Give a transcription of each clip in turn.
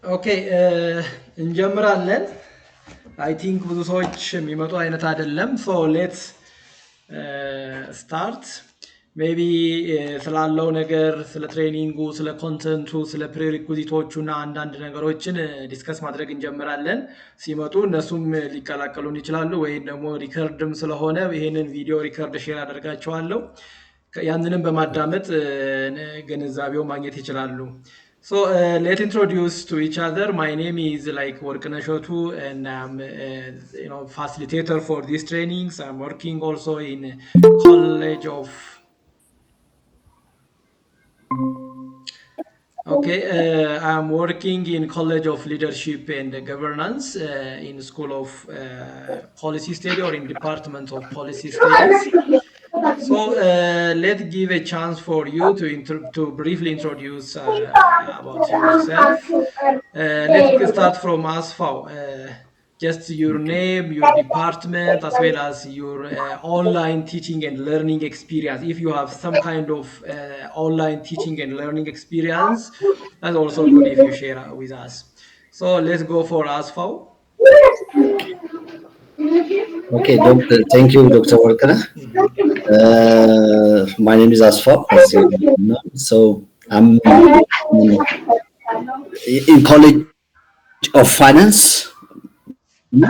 ኦኬ እንጀምራለን። አይ ቲንክ ብዙ ሰዎች የሚመጡ አይነት አይደለም። ሶ ሌትስ ስታርት ሜቢ ስላለው ነገር፣ ስለ ትሬኒንጉ፣ ስለ ኮንተንቱ፣ ስለ ፕሬሪኩዚቶቹ እና አንዳንድ ነገሮችን ዲስከስ ማድረግ እንጀምራለን። ሲመጡ እነሱም ሊቀላቀሉን ይችላሉ፣ ወይም ደግሞ ሪከርድም ስለሆነ ይህንን ቪዲዮ ሪከርድ ሼር አደርጋቸዋለሁ። ያንንም በማዳመጥ ግንዛቤው ማግኘት ይችላሉ። So let's introduce to each other. My name is like Workana Shotu, and I'm facilitator for these trainings. I'm working also in College of. Okay, I'm working in College of Leadership and Governance in School of Policy Study or in Department of Policy Studies. So let's give a chance for you to briefly introduce about yourself. Let's start from Asfaw. Just your name, your department, as well as your online teaching and learning experience. If you have some kind of online teaching and learning experience, that's also good if you share with us. So let's go for Asfaw. Okay, doctor. Thank you, Dr. Workana. My name is Asfa. As you know. So I'm in College of Finance. My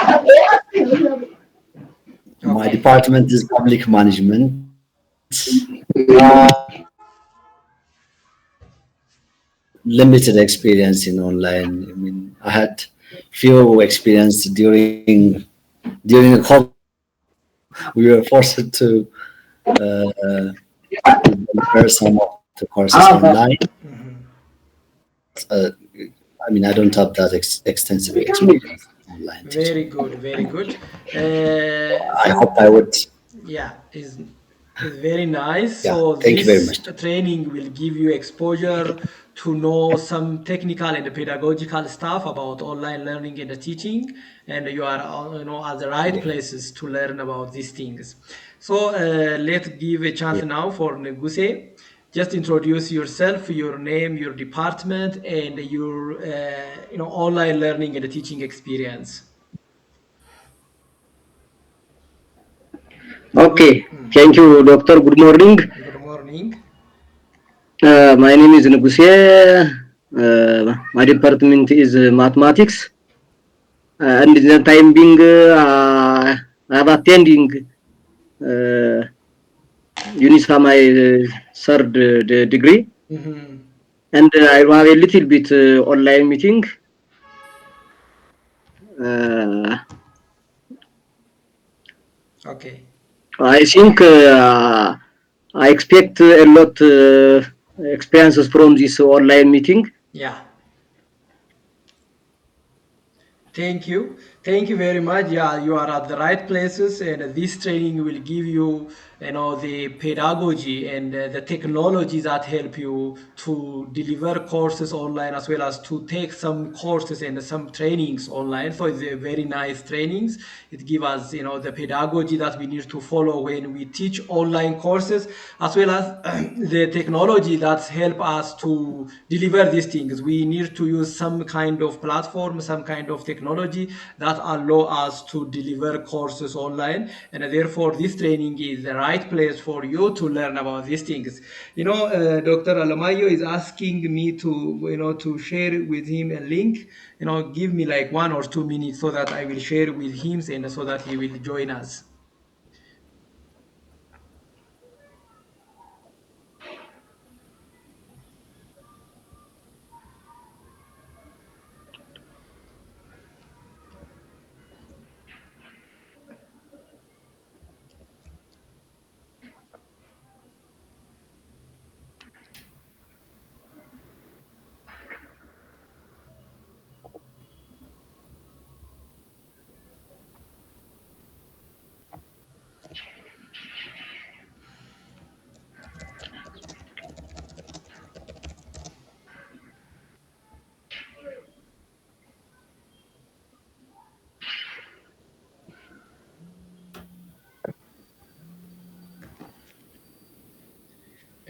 Okay. department is Public Management. Limited experience in online. I mean, I had few experience during the COVID. We were forced to deliver some of the courses online. Uh, I mean, I don't have that extensive experience in online teaching. Very good, very good. I hope I would. Yeah, is very nice. Yeah, So thank you very this much. training will give you exposure to know some technical and pedagogical stuff about online learning and teaching, and you are at the right places to learn about these things. So let's give a chance Yeah. now for Neguse. Just introduce yourself, your name, your department, and your online learning and teaching experience. Okay, thank you, Doctor. Good morning. Good morning. My name is Negusie. My department is mathematics, and in the time being, I have attending UNISA my third degree, and I have a little bit online meeting. Okay. I think I expect a lot experiences from this online meeting. Yeah. Thank you. Thank you very much. Yeah, you are at the right places, and this training will give you, the pedagogy and the technology that help you to deliver courses online as well as to take some courses and some trainings online. So it's a very nice trainings. It gives us, the pedagogy that we need to follow when we teach online courses, as well as the technology that help us to deliver these things. We need to use some kind of platform, some kind of technology that allow us to deliver courses online, and therefore this training is the right place for you to learn about these things. Dr. Alamayo is asking me to share with him a link. Give me like 1 or 2 minutes so that I will share with him and so that he will join us.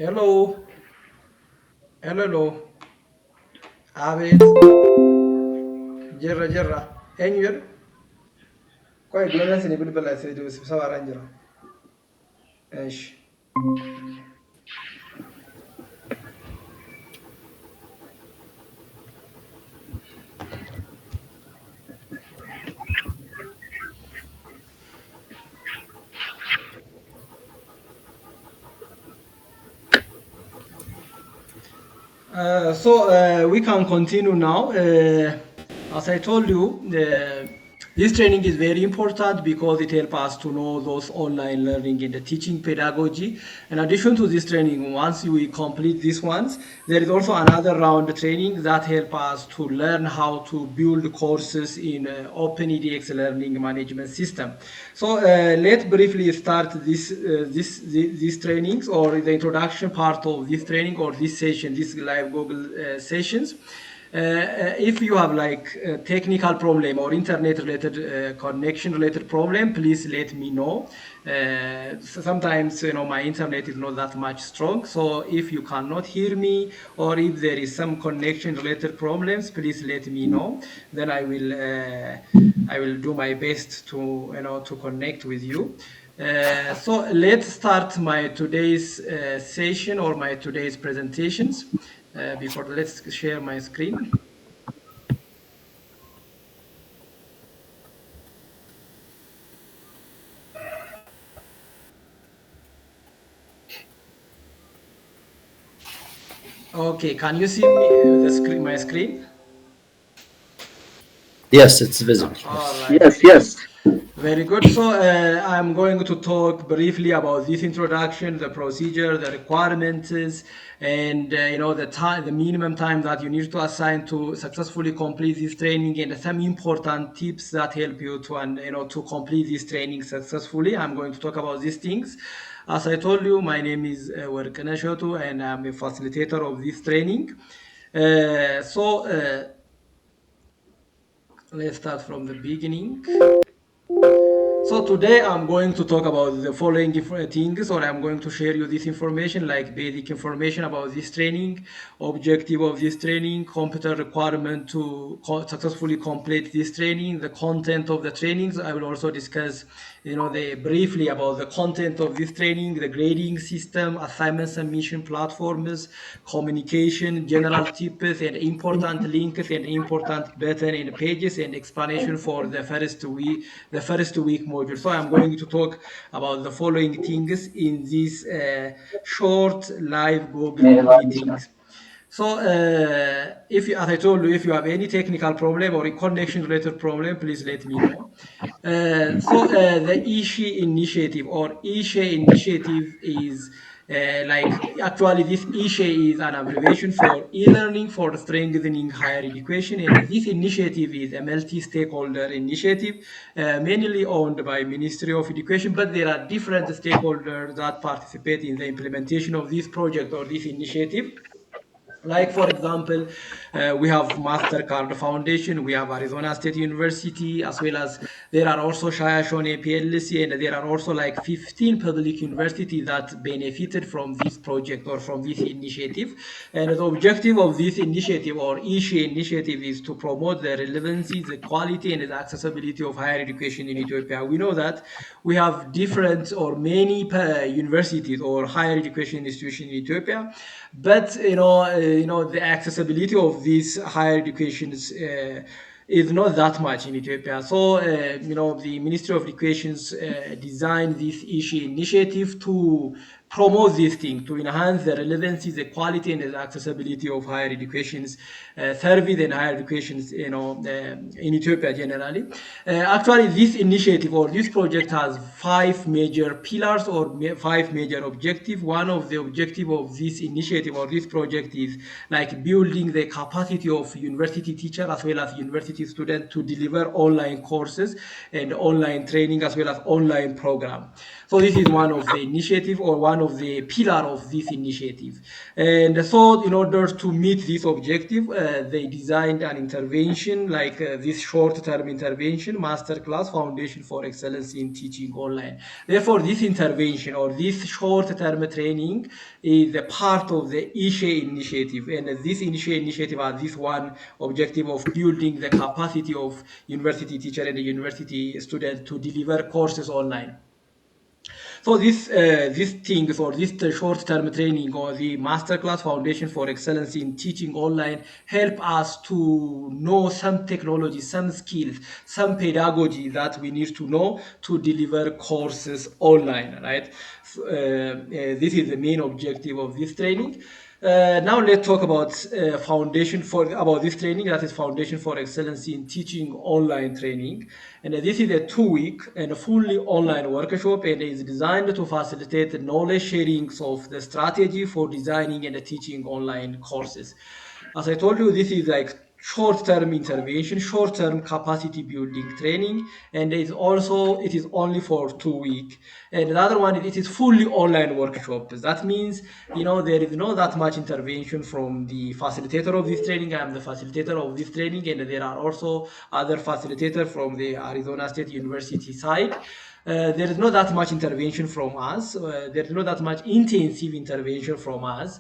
Hello. Hello. Hello. Abid. jirra eenyu jedhu qo'e bilbilaan isinii bilbilaa isinii dubbisa sibsabaa irra hin jira. Eesh. We can continue now. As I told you, this training is very important because it helps us to know those online learning and the teaching pedagogy. In addition to this training, once we complete these ones, there is also another round training that helps us to learn how to build courses in OpenEDX learning management system. So let's briefly start these trainings or the introduction part of this training or this session, this live Google sessions. If you have like a technical problem or internet related connection related problem, please let me know. Sometimes my internet is not that much strong, so if you cannot hear me or if there is some connection related problems, please let me know. Then I will do my best to to connect with you. So let's start my today's session or my today's presentations. Before let's share my screen. Okay, can you see me the screen, my screen? Yes, it's visible. All right. Yes. Very good. So I'm going to talk briefly about this introduction, the procedure, the requirements, and the time, the minimum time that you need to assign to successfully complete this training, and some important tips that help you to to complete this training successfully. I'm going to talk about these things. As I told you, my name is Werkene Shotu, and I'm a facilitator of this training. Let's start from the beginning. So today I'm going to talk about the following things, or I'm going to share you this information, like basic information about this training, objective of this training, computer requirement to successfully complete this training, the content of the trainings. I will also discuss, briefly about the content of this training, the grading system, assignment submission platforms, communication, general tips, and important links and important button and pages, and explanation for the first week module. So I'm going to talk about the following things in these short live Google meetings. So as I told you, if you have any technical problem or a connection related problem, please let me know. The ISHE initiative or ISHE initiative is actually this ISHE is an abbreviation for e-learning for strengthening higher education, and this initiative is a multi-stakeholder initiative mainly owned by Ministry of Education, but there are different stakeholders that participate in the implementation of this project or this initiative. Like, for example, we have MasterCard Foundation, we have Arizona State University, as well as there are also Shaya Shone PLC, and there are also like 15 public universities that benefited from this project or from this initiative. And the objective of this initiative or ISHE initiative is to promote the relevancy, the quality, and the accessibility of higher education in Ethiopia. We know that we have different or many universities or higher education institutions in Ethiopia, but the accessibility of these higher educations is not that much in Ethiopia. So the Ministry of Education designed this ISHE initiative to promote this thing, to enhance the relevancy, the quality, and the accessibility of higher education's service and higher education's in Ethiopia generally. Actually, this initiative or this project has 5 major pillars or 5 major objectives. One of the objectives of this initiative or this project is like building the capacity of university teachers as well as university students to deliver online courses and online training as well as online program. So this is one of the initiative or one of the pillar of this initiative. And so in order to meet this objective, they designed an intervention like this short-term intervention, masterclass foundation for excellence in teaching online. Therefore, this intervention or this short-term training is a part of the ISHE initiative. And this ISHE initiative has this one objective of building the capacity of university teacher and the university student to deliver courses online. So these things or this short-term training or the masterclass foundation for excellence in teaching online help us to know some technology, some skills, some pedagogy that we need to know to deliver courses online, right? So, this is the main objective of this training. Now let's talk about about this training, that is Foundation for Excellence in Teaching Online Training. And this is a 2-week and a fully online workshop, and is designed to facilitate the knowledge sharing of the strategy for designing and teaching online courses. As I told you, this is like short-term intervention, short-term capacity building training, and it is only for 2 weeks. And the other one, it is fully online workshop. That means, there is not that much intervention from the facilitator of this training. I am the facilitator of this training, and there are also other facilitators from the Arizona State University side. There is not that much intervention from us. There is not that much intensive intervention from us.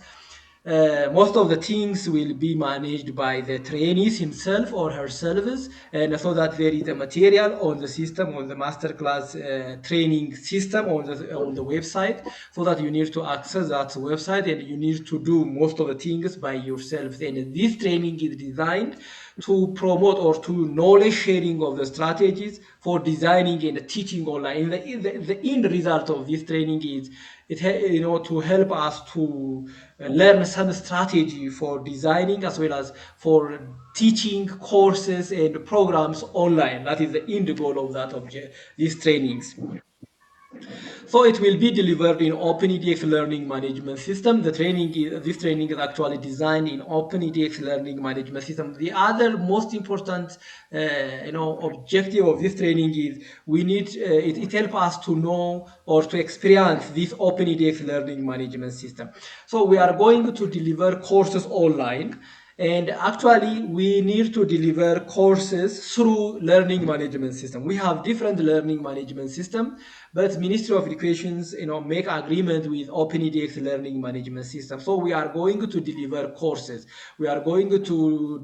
Most of the things will be managed by the trainees himself or herself, and so that there is a material on the system, on the masterclass training system on the website, so that you need to access that website and you need to do most of the things by yourself. And this training is designed to promote or to knowledge sharing of the strategies for designing and teaching online. The end result of this training is to help us to learn some strategy for designing as well as for teaching courses and programs online. That is the end goal of that object, these trainings. So it will be delivered in OpenEDX Learning Management System. This training is actually designed in OpenEDX Learning Management System. The other most important, objective of this training is it helps us to know or to experience this OpenEDX Learning Management System. So we are going to deliver courses online. And actually, we need to deliver courses through learning management system. We have different learning management system, but Ministry of Educations, make agreement with OpenEDX learning management system. So we are going to deliver courses. We are going to,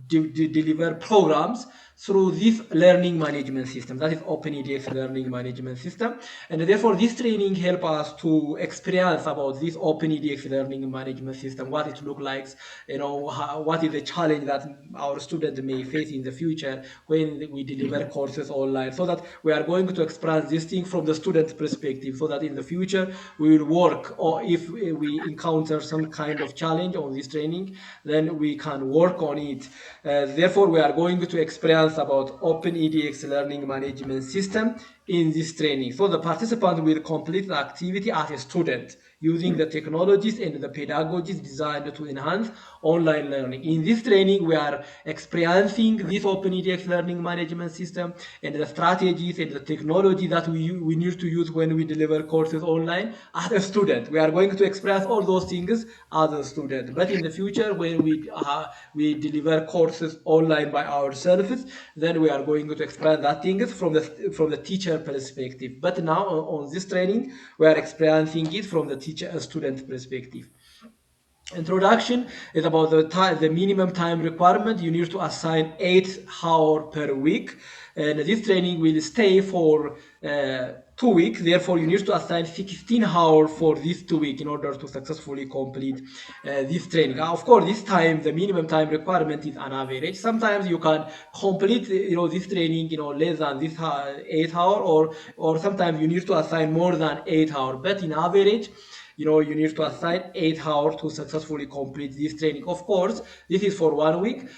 deliver programs through this learning management system. That is OpenEDX learning management system. And therefore, this training helps us to experience about this OpenEDX learning management system, what it looks like, what is the challenge that our students may face in the future when we deliver courses online, so that we are going to experience this thing from the student perspective, so that in the future we will work, or if we encounter some kind of challenge on this training, then we can work on it. Therefore, we are going to experience about OpenEDX learning management system in this training. So the participant will complete the activity as a student using the technologies and the pedagogies designed to enhance online learning. In this training, we are experiencing this OpenEDX learning management system and the strategies and the technology that we need to use when we deliver courses online as a student. We are going to experience all those things as a student. But in the future, when we deliver courses online by ourselves, then we are going to experience that things from the teacher perspective. But now on this training, we are experiencing it from the teacher-student perspective. Introduction is about the minimum time requirement. You need to assign 8 hours per week, and this training will stay for 2 weeks. Therefore, you need to assign 16 hours for this 2 weeks in order to successfully complete this training. Of course, this time the minimum time requirement is an average. Sometimes you can complete this training less than this 8 hours, or sometimes you need to assign more than 8 hours. But in average, you need to assign 8 hours to successfully complete this training. Of course, this is for 1 week.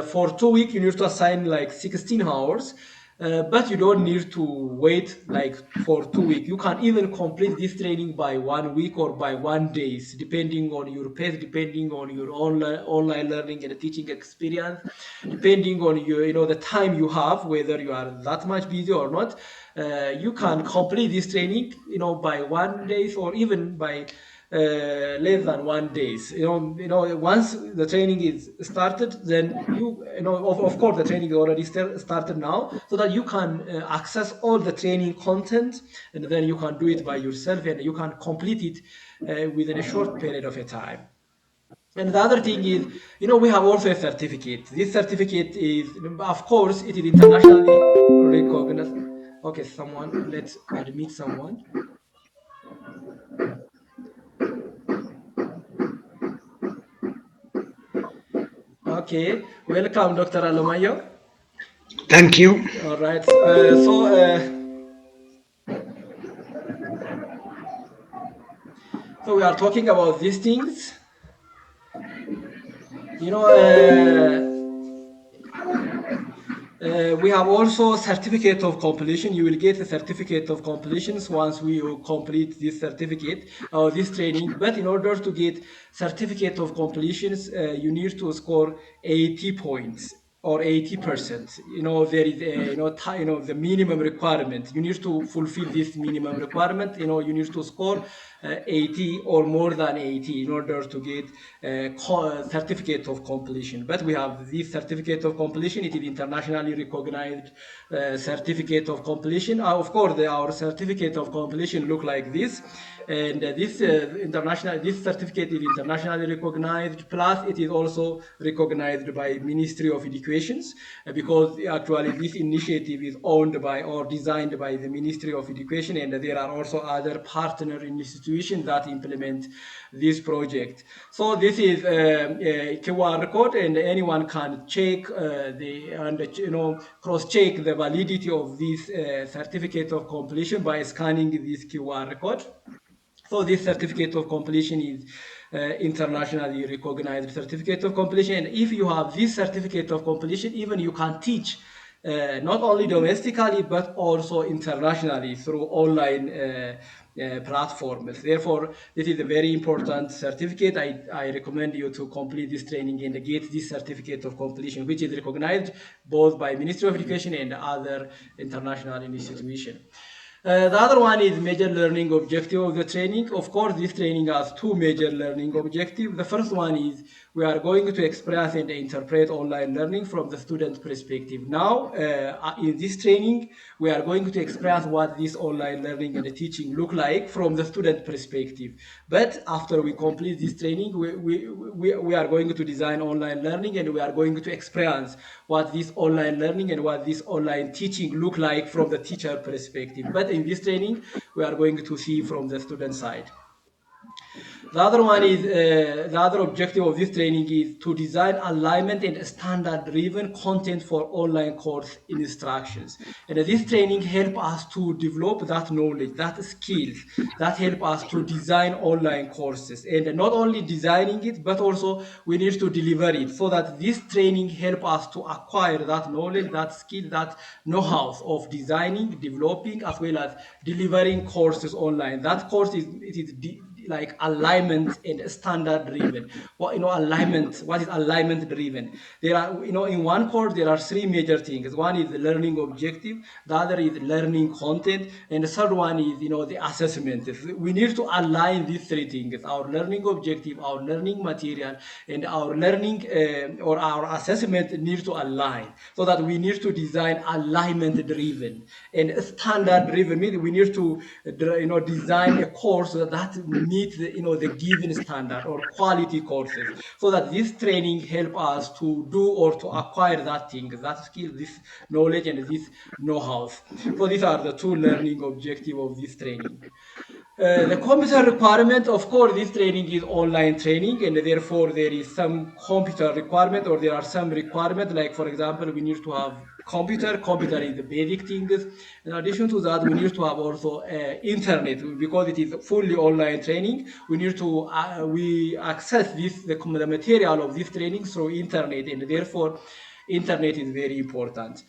For 2 weeks, you need to assign like 16 hours. But you don't need to wait like for 2 weeks. You can even complete this training by 1 week or by 1 days, depending on your pace, depending on your online learning and teaching experience, depending on your the time you have, whether you are that much busy or not. You can complete this training by 1 day or even by less than 1 days. Once the training is started, then of course the training is already started now, so that you can access all the training content, and then you can do it by yourself, and you can complete it within a short period of a time. And the other thing is, we have also a certificate. This certificate is, of course, it is internationally recognized. Okay, let's admit someone. Okay, welcome, Dr. Alomayo. Thank you. All right. So we are talking about these things. We have also certificate of completion. You will get a certificate of completions once we complete this certificate or this training. But in order to get certificate of completions, you need to score 80 points or 80%. There is the minimum requirement. You need to fulfill this minimum requirement. You need to score 80 or more than 80 in order to get a certificate of completion. But we have this certificate of completion. It is internationally recognized certificate of completion. Of course, our certificate of completion look like this, and this certificate is internationally recognized. Plus, it is also recognized by Ministry of Education, because actually this initiative is owned by or designed by the Ministry of Education, and there are also other partner institutions that implement this project. So this is a QR code, and anyone can check cross-check the validity of this certificate of completion by scanning this QR code. So this certificate of completion is internationally recognized certificate of completion. And if you have this certificate of completion, even you can teach not only domestically but also internationally through online platforms. Therefore, this is a very important certificate. I recommend you to complete this training and get this certificate of completion, which is recognized both by Ministry of Education and other international institutions. The other one is major learning objective of the training. Of course, this training has two major learning objectives. The first one is we are going to express and interpret online learning from the student perspective. Now, in this training, we are going to express what this online learning and teaching look like from the student perspective. But after we complete this training, we are going to design online learning, and we are going to experience what this online learning and what this online teaching look like from the teacher perspective. But in this training, we are going to see from the student side. The other one is the other objective of this training is to design alignment and standard-driven content for online course instructions. And this training help us to develop that knowledge, that skills, that help us to design online courses. And not only designing it, but also we need to deliver it, so that this training help us to acquire that knowledge, that skill, that know-how of designing, developing, as well as delivering courses online. That course is like alignment and standard driven. What is alignment driven? There are, in one course there are three major things. One is the learning objective, the other is learning content, and the third one is the assessment. We need to align these three things: our learning objective, our learning material, and our learning or our assessment need to align, so that we need to design alignment driven. And standard driven means we need to design a course that meet the given standard or quality courses, so that this training help us to do or to acquire that thing, that skill, this knowledge, and this know-how. So these are the two learning objectives of this training. The computer requirement, of course, this training is online training, and therefore there is some computer requirement, or there are some requirements, like for example, we need to have computer is the basic things. In addition to that, we need to have also internet, because it is fully online training. We need to we access the material of this training through internet, and therefore internet is very important.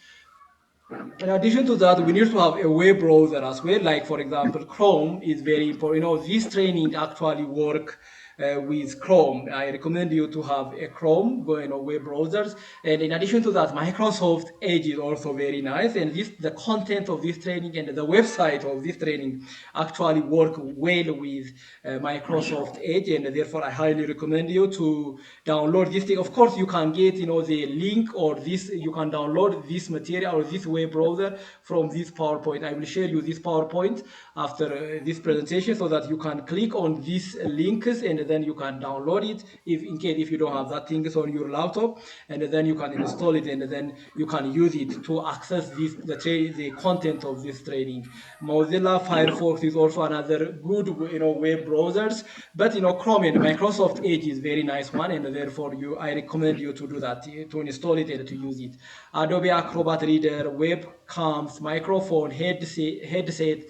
In addition to that, we need to have a web browser as well. Like for example, Chrome is very important. This training actually work with Chrome. I recommend you to have a Chrome, web browsers. And in addition to that, Microsoft Edge is also very nice. And the content of this training and the website of this training actually work well with Microsoft Edge, and therefore I highly recommend you to download this thing. Of course, you can get the link, or this you can download this material or this web browser from this PowerPoint. I will share you this PowerPoint after this presentation, so that you can click on these links and then you can download it if you don't have that thing on your laptop, and then you can install it and then you can use it to access the content of this training. Mozilla Firefox is also another good web browsers, but Chrome and Microsoft Edge is very nice one, and therefore I recommend you to do that, to install it and to use it. Adobe Acrobat Reader, webcams, microphone, headset,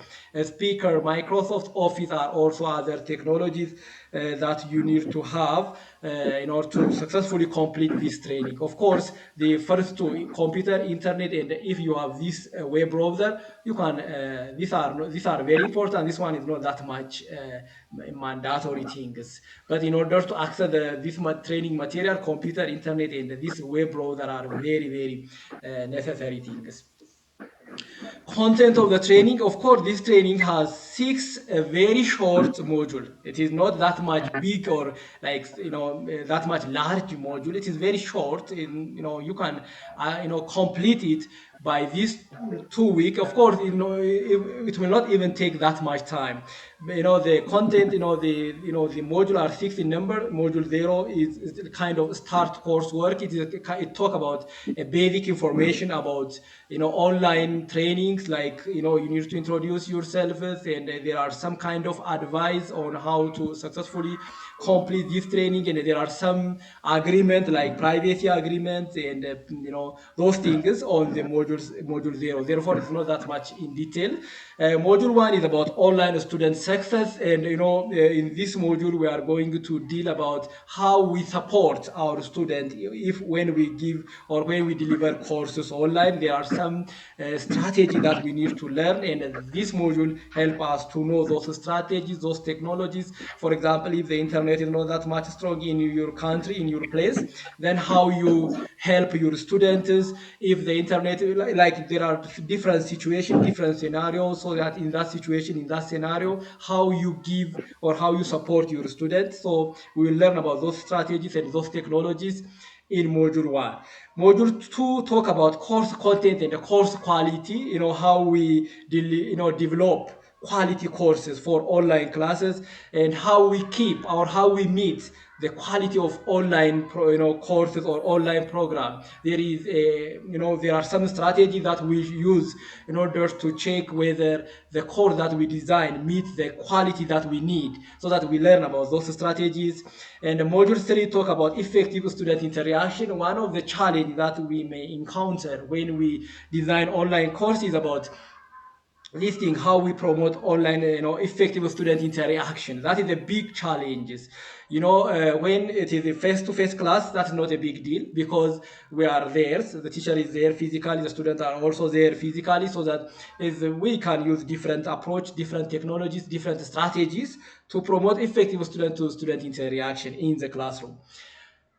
speaker, Microsoft Office are also other technologies that you need to have in order to successfully complete this training. Of course, the first two, computer, internet, and if you have this web browser, you can. These are very important. This one is not that much mandatory things, but in order to access this training material, computer, internet, and this web browser are very, very necessary things. Content of the training, of course, this training has 6 very short module. It is not that much big or that much large module. It is very short. You can complete it by this 2 week. Of course, it will not even take that much time. The content, the module are 6 in number. Module 0 is kind of start coursework. It talk about basic information about online trainings, like you need to introduce yourself, and there are some kind of advice on how to successfully complete this training, and there are some agreement like privacy agreements and those things on the module 0. Therefore, it's not that much in detail. Module 1 is about online student success, and in this module we are going to deal about how we support our student when we give or when we deliver courses online. There are some strategy that we need to learn, and this module help us to know those strategies, those technologies. For example, if the internet is not that much strong in your country, in your place, then how you help your students. If the internet, like there are different situations, different scenarios, so that in that situation, in that scenario, how you give or how you support your students. So we will learn about those strategies and those technologies in module 1. Module 2 talk about course content and the course quality, how we develop quality courses for online classes, and how we keep or how we meet the quality of online courses or online program. There are some strategies that we use in order to check whether the course that we design meets the quality that we need, so that we learn about those strategies. And module 3 talk about effective student interaction. One of the challenges that we may encounter when we design online courses about listing how we promote online effective student interaction. That is a big challenge. When it is a face-to-face class, that's not a big deal, because we are there, so the teacher is there physically, the students are also there physically, so that we can use different approach, different technologies, different strategies to promote effective student-to-student interaction in the classroom.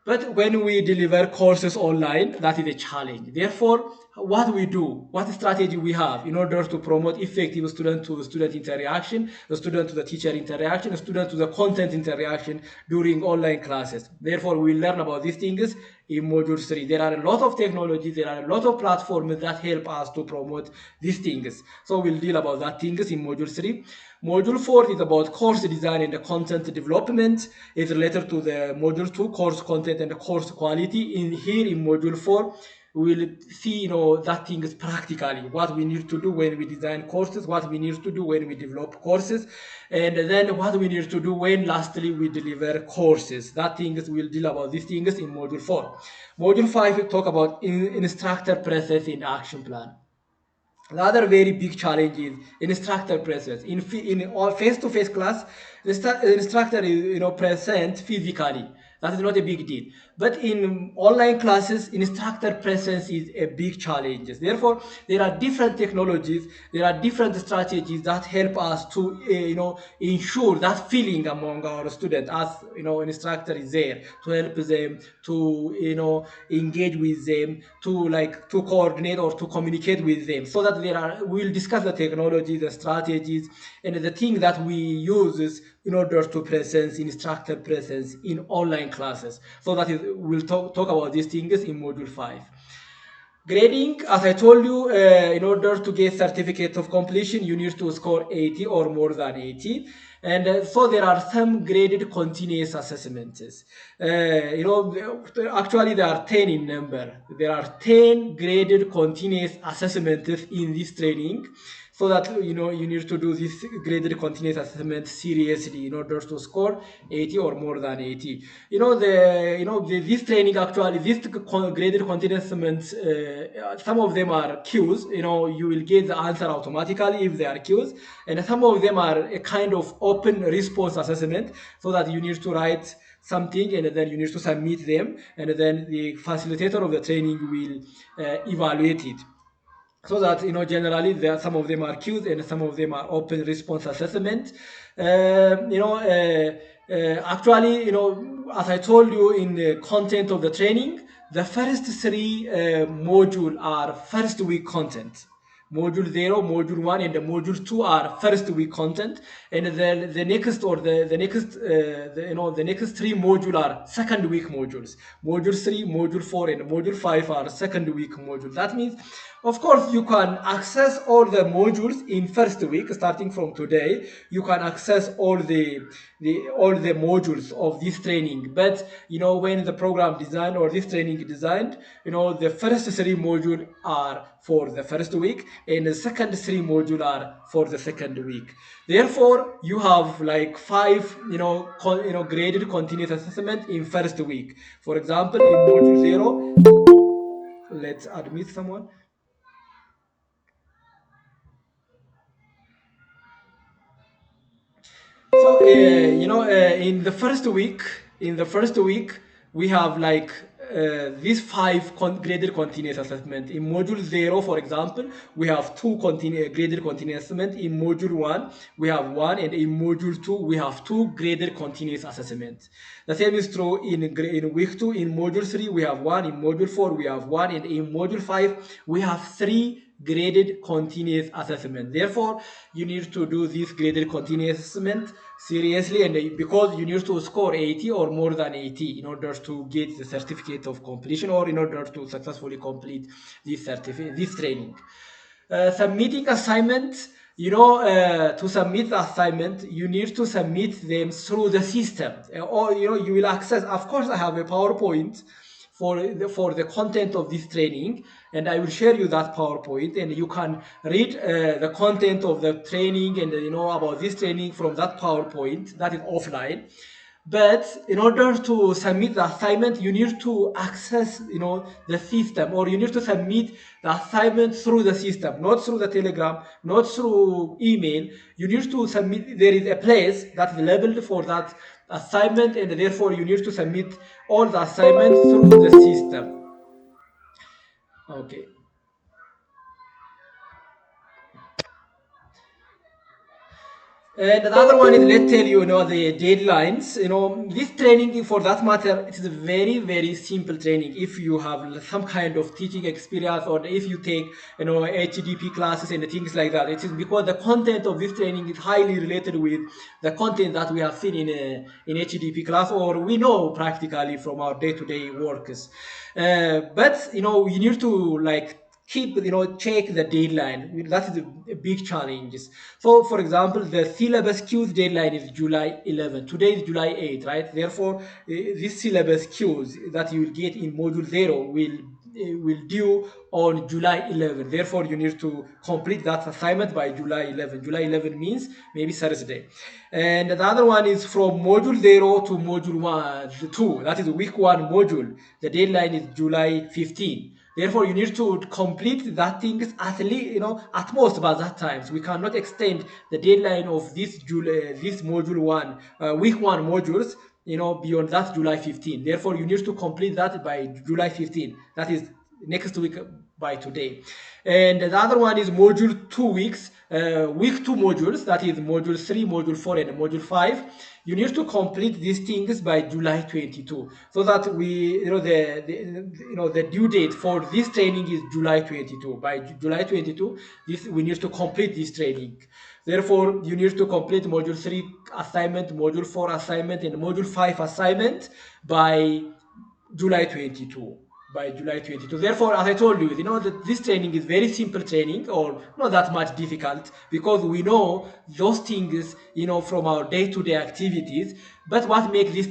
But when we deliver courses online, that is a challenge. Therefore, what we do, what strategy we have in order to promote effective student-to-student interaction, the student-to-the-teacher interaction, the student-to-the content interaction during online classes. Therefore, we learn about these things in module 3. There are a lot of technologies, there are a lot of platforms that help us to promote these things. So we'll deal about that things in module 3. Module 4 is about course design and the content development. It's related to the module 2, course content and the course quality. In module 4, we will see that things practically, what we need to do when we design courses, what we need to do when we develop courses, and then what we need to do when lastly we deliver courses. That things we'll deal about these things in module 4. Module 5 we talk about instructor process in action plan. The other very big challenge is instructor presence. In all face-to-face class, the instructor is present physically, That is not a big deal. But in online classes, instructor presence is a big challenge. Therefore, there are different technologies, there are different strategies that help us to, ensure that feeling among our students as, instructor is there to help them, to, engage with them, to coordinate or to communicate with them, so that we'll discuss the technology, the strategies, and the thing that we use is in order to presence instructor presence in online classes. So that is, we'll talk about these things in module 5. Grading, as I told you, in order to get certificate of completion, you need to score 80 or more than 80. And so there are some graded continuous assessments. Actually there are 10 in number. There are 10 graded continuous assessments in this training. So that you need to do this graded continuous assessment seriously in order to score 80 or more than 80. This training, actually, this graded continuous assessments, some of them are cues. You will get the answer automatically if they are cues, and some of them are a kind of open response assessment, so that you need to write something and then you need to submit them, and then the facilitator of the training will evaluate it. So that generally some of them are cues and some of them are open response assessment. Actually, as I told you in the content of the training, the first 3 module are first week content. Module 0, Module 1, and the Module 2 are first week content, and then the next 3 modules are second week modules. Module 3, Module 4, and Module 5 are second week modules. That means, of course, you can access all the modules in first week. Starting from today, you can access all the modules of this training. But when the program designed or this training designed, the first 3 modules are for the first week, and the second 3 modules are for the second week. Therefore, you have like 5 graded continuous assessment in first week. For example, in module 0, let's admit someone. So in the first week, we have like these 5 graded continuous assessment. In module 0, for example, we have 2 graded continuous assessment. In module 1, we have 1, and in module 2, we have 2 graded continuous assessment. The same is true in week 2. In module 3, we have 1. In module 4, we have 1, and in module 5, we have 3 graded continuous assessment. Therefore, you need to do this graded continuous assessment seriously, and because you need to score 80 or more than 80 in order to get the certificate of completion, or in order to successfully complete this training. Submitting assignments, to submit the assignment, you need to submit them through the system, or you will access. Of course, I have a PowerPoint for the content of this training, and I will share you that PowerPoint, and you can read the content of the training and about this training from that PowerPoint that is offline. But in order to submit the assignment, you need to access the system, or you need to submit the assignment through the system, not through the Telegram, not through email. You need to submit. There is a place that is labeled for that assignment, and therefore you need to submit all the assignments through the system. Okay. And the other one is, let's tell you, the deadlines. This training, for that matter, it is a very, very simple training. If you have some kind of teaching experience, or if you take, HDP classes and things like that, it is because the content of this training is highly related with the content that we have seen in HDP class, or we know practically from our day-to-day works. But you need to check the deadline. That is a big challenge. So, for example, the syllabus Q's deadline is July 11. Today is July 8, right? Therefore, this syllabus Q's that you will get in module 0 will due on July 11. Therefore, you need to complete that assignment by July 11. July 11 means maybe Thursday. And the other one is from module 0 to module 2. That is week 1 module. The deadline is July 15. Therefore, you need to complete that things at least, at most by that time. So we cannot extend the deadline of this module 1, week 1 modules beyond that July 15. Therefore, you need to complete that by July 15. That is next week by today. And the other one is module 2 weeks, week 2 modules, that is module 3, module 4, and module 5. You need to complete these things by July 22, so that we, the due date for this training is July 22. By July 22, we need to complete this training. Therefore, you need to complete module 3 assignment, module 4 assignment, and module 5 assignment by July 22. By July 22. Therefore, as I told you, that this training is very simple training, or not that much difficult, because we know those things, from our day-to-day activities. But what makes this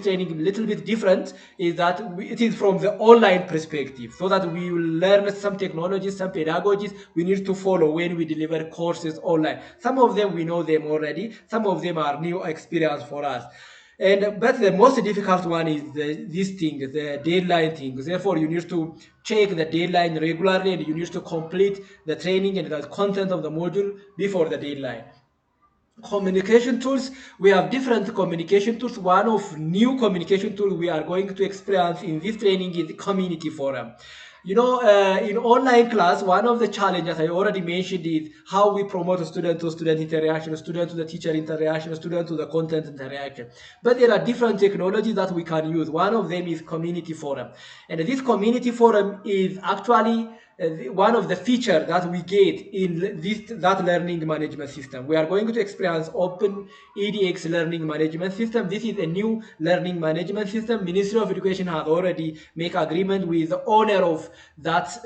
training a little bit different is that it is from the online perspective, so that we will learn some technologies, some pedagogies we need to follow when we deliver courses online. Some of them we know them already, some of them are new experience for us. But the most difficult one is this thing, the deadline thing. Therefore, you need to check the deadline regularly, and you need to complete the training and the content of the module before the deadline. Communication tools, we have different communication tools. One of new communication tool we are going to experience in this training is community forum. In online class, one of the challenges I already mentioned is how we promote student to student interaction, student to the teacher interaction, student to the content interaction. But there are different technologies that we can use. One of them is community forum. And this community forum is actually one of the features that we get in that learning management system. We are going to experience Open EDX learning management system. This is a new learning management system. Ministry of Education has already made agreement with the owner of that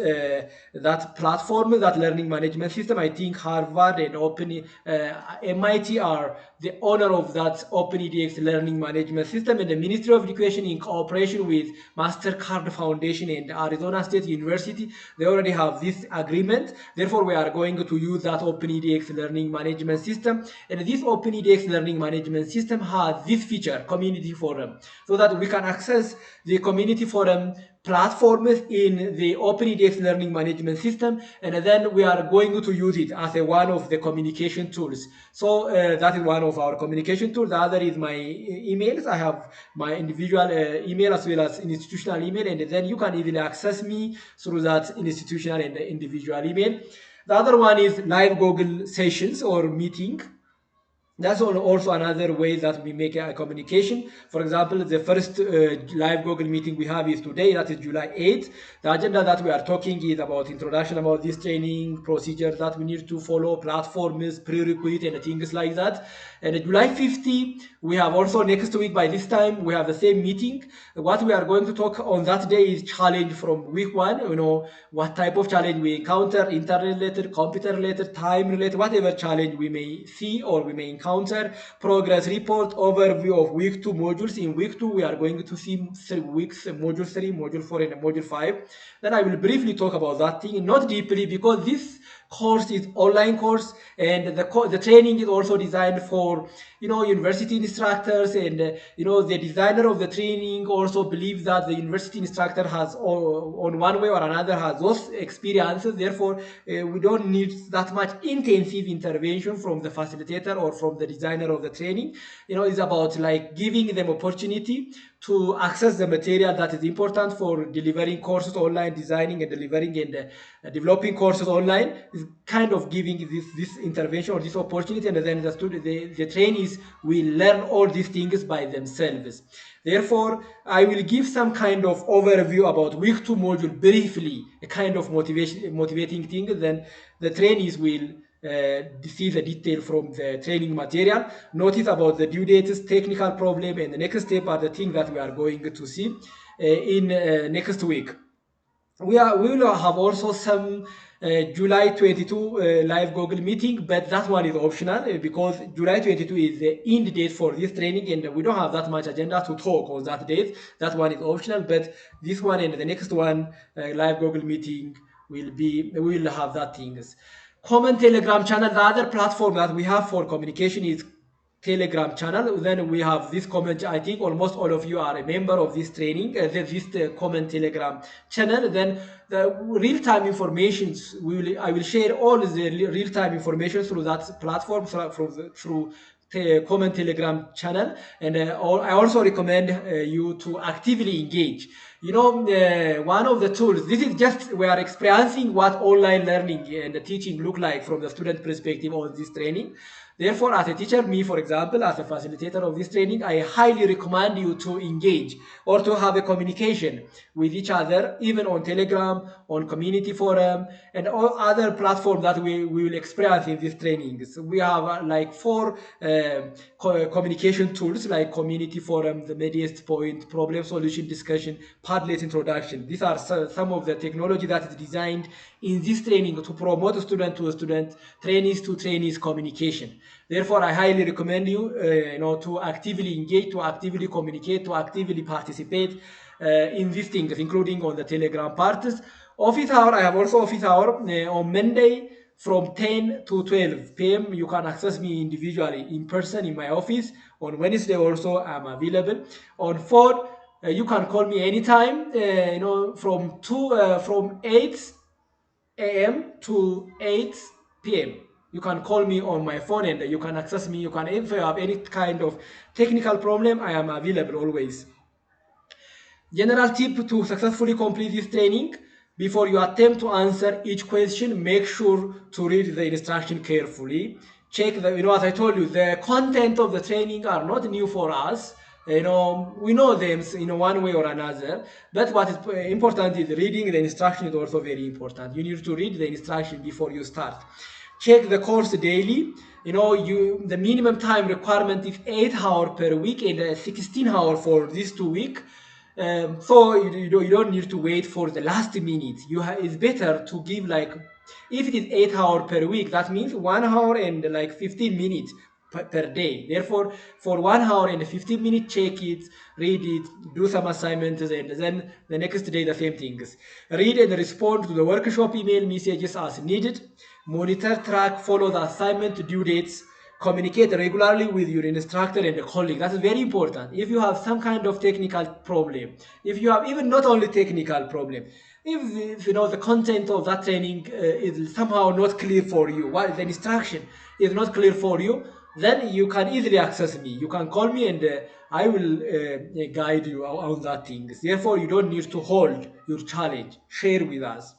platform, that learning management system. I think Harvard and Open MIT are the owner of that Open EDX learning management system, and the Ministry of Education, in cooperation with MasterCard Foundation and Arizona State University, they already have this agreement. Therefore, we are going to use that Open EDX learning management system. And this Open EDX learning management system has this feature, community forum, so that we can access the community forum platforms in the Open EDX learning management system, and then we are going to use it as one of the communication tools. So that is one of our communication tools. The other is my emails. I have my individual email as well as institutional email, and then you can easily access me through that institutional and individual email. The other one is live Google sessions or meeting. That's also another way that we make a communication. For example, the first live Google meeting we have is today, that is July 8th. The agenda that we are talking is about introduction about this training, procedures that we need to follow, platforms, prerequisites, and things like that. And July 50, we have also next week by this time, we have the same meeting. What we are going to talk on that day is challenge from week 1, what type of challenge we encounter, internet related, computer related, time related, whatever challenge we may see or we may encounter. Progress report, overview of week 2 modules. In week 2, we are going to see 3 weeks, module 3, module 4, and module 5. Then I will briefly talk about that thing, not deeply, because this course is online course, and the training is also designed for university instructors, and the designer of the training also believes that the university instructor has, on one way or another, has those experiences. Therefore, we don't need that much intensive intervention from the facilitator or from the designer of the training. It's about like giving them opportunity to access the material that is important for delivering courses online, designing and delivering and developing courses online. Is kind of giving this intervention or this opportunity, and then the trainees will learn all these things by themselves. Therefore, I will give some kind of overview about week 2 module briefly, a kind of motivating thing. Then the trainees will see the detail from the training material, notice about the due dates, technical problem, and the next step are the things that we are going to see in next week. We will have also some July 22 live Google meeting, but that one is optional because July 22 is the end date for this training, and we don't have that much agenda to talk on that date. That one is optional, but this one and the next one, live Google meeting, we will have that things. Common Telegram channel. The other platform that we have for communication is Telegram channel. Then we have this comment. I think almost all of you are a member of this training, this common Telegram channel. Then the real-time information, I will share all the real-time information through that platform, through common Telegram channel, and I also recommend you to actively engage. You know, one of the tools, this is just, we are experiencing what online learning and teaching look like from the student perspective on this training. Therefore, as a teacher, me, for example, as a facilitator of this training, I highly recommend you to engage or to have a communication with each other, even on Telegram, on community forum, and all other platforms that we will experience in this training. So we have like 4 communication tools like community forum, the Mediast point, problem solution discussion, Padlet introduction. These are some of the technology that is designed in this training to promote student to student, trainees to trainees communication. Therefore, I highly recommend you, to actively engage, to actively communicate, to actively participate in these things, including on the Telegram parts. Office hour, I have also office hour on Monday from 10 to 12 p.m. You can access me individually in person in my office. On Wednesday also, I'm available. On 4, you can call me anytime, from 8 a.m. to 8 p.m. You can call me on my phone and you can access me. You can, if you have any kind of technical problem, I am available always. General tip to successfully complete this training: before you attempt to answer each question, make sure to read the instruction carefully. Check as I told you, the content of the training are not new for us. We know them in one way or another, but what is important is reading the instruction is also very important. You need to read the instruction before you start. Check the course daily. The minimum time requirement is 8 hours per week and 16 hours for these 2 weeks. So you don't need to wait for the last minute. It's better to give, like, if it is 8 hours per week, that means 1 hour and like 15 minutes per day. Therefore, for 1 hour and 15 minutes, check it, read it, do some assignments, and then the next day the same things. Read and respond to the workshop email messages as needed. Monitor, track, follow the assignment due dates. Communicate regularly with your instructor and colleague. That's very important. If you have some kind of technical problem, if you have even not only technical problem, if the content of that training is somehow not clear for you, while the instruction is not clear for you, then you can easily access me. You can call me and I will guide you on that things. Therefore, you don't need to hold your challenge. Share with us.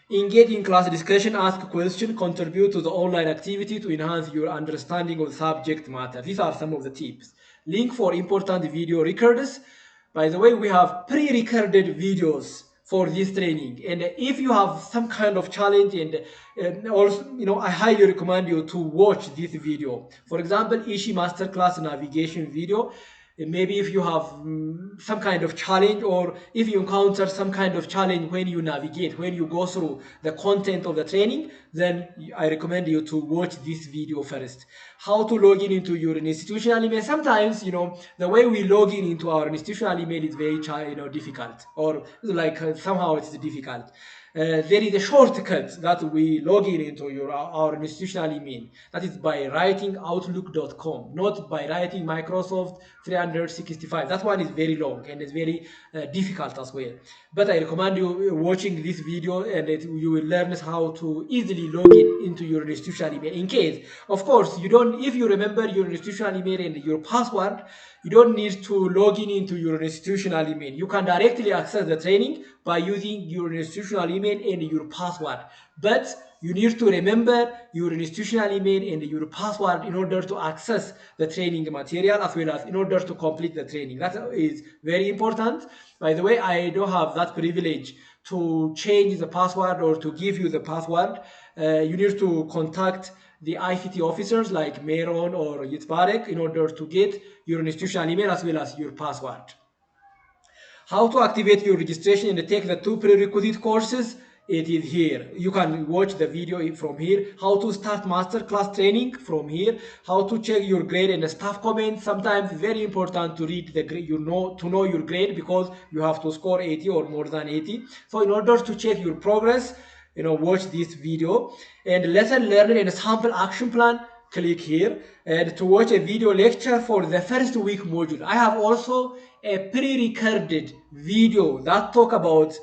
Engage in class discussion, ask questions, contribute to the online activity to enhance your understanding of subject matter. These are some of the tips. Link for important video records. By the way, we have pre-recorded videos for this training. And if you have some kind of challenge, and also, I highly recommend you to watch this video. For example, Ishi Masterclass navigation video. Maybe if you have some kind of challenge, or if you encounter some kind of challenge when you navigate, when you go through the content of the training, then I recommend you to watch this video first. How to log in into your institutional email. Sometimes, the way we log in into our institutional email is very difficult, or like somehow it's difficult. There is a shortcut that we log in into our institutional email. That is by writing outlook.com, not by writing Microsoft 365. That one is very long and it's very difficult as well. But I recommend you watching this video, and you will learn how to easily log in into your institutional email. In case, of course, if you remember your institutional email and your password, you don't need to log in into your institutional email. You can directly access the training by using your institutional email and your password. But you need to remember your institutional email and your password in order to access the training material, as well as in order to complete the training. That is very important. By the way, I don't have that privilege to change the password or to give you the password. You need to contact the ICT officers like Meron or Yitzbarek in order to get your institutional email as well as your password. How to activate your registration and take the 2 prerequisite courses? It is here. You can watch the video from here. How to start masterclass training from here. How to check your grade and the staff comments. Sometimes it's very important to read the grade, to know your grade, because you have to score 80 or more than 80. So in order to check your progress, watch this video. And lesson learning and sample action plan, click here. And to watch a video lecture for the first week module, I have also a pre-recorded video that talk about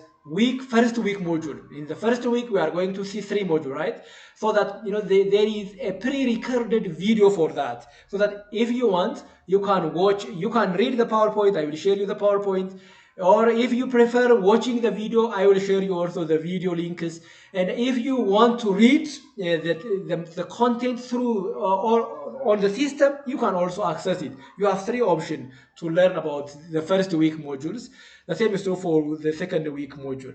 first week module. In the first week, we are going to see 3 modules, right? So that there is a pre-recorded video for that. So that if you want, you can watch, you can read the PowerPoint. I will share you the PowerPoint. Or if you prefer watching the video, I will share you also the video links. And if you want to read the content through or on the system, you can also access it. You have 3 options to learn about the first week modules. The same is true for the second week module.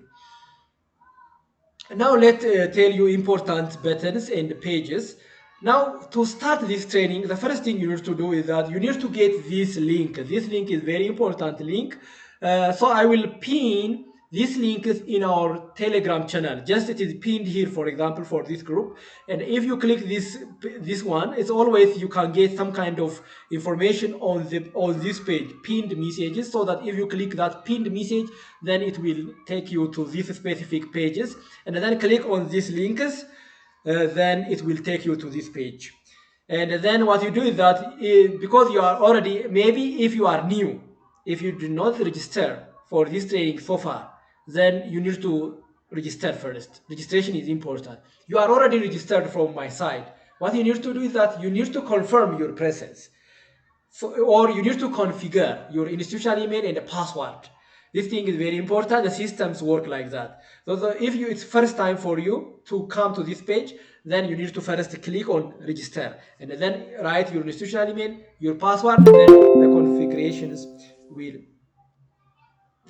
Now let's tell you important buttons and pages. Now to start this training, the first thing you need to do is that you need to get this link. This link is very important link. So I will pin this link is in our Telegram channel. Just it is pinned here, for example, for this group. And if you click this one, it's always you can get some kind of information on this page, pinned messages. So that if you click that pinned message, then it will take you to these specific pages. And then click on these links, then it will take you to this page. And then what you do is that because you are already, maybe if you are new, if you do not register for this training so far, then you need to register first. Registration is important. You are already registered from my side. What you need to do is that you need to confirm your presence. Or you need to configure your institutional email and the password. This thing is very important. The systems work like that. So if it's first time for you to come to this page, then you need to first click on register and then write your institutional email, your password, and then the configurations will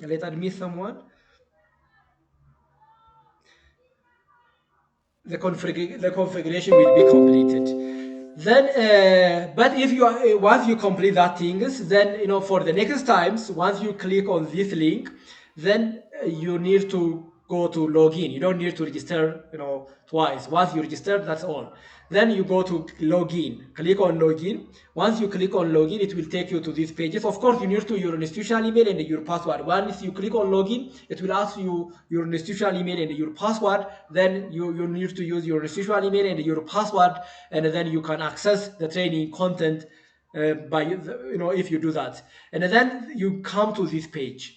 let admit someone. The configuration will be completed. Then, but if you are, once you complete that things, then for the next times, once you click on this link, then you need to go to login. You don't need to register, twice. Once you register, that's all. Then you go to login. Click on login. Once you click on login, it will take you to these pages. Of course, you need to your institutional email and your password. Once you click on login, it will ask you your institutional email and your password. Then you need to use your institutional email and your password, and then you can access the training content by if you do that. And then you come to this page.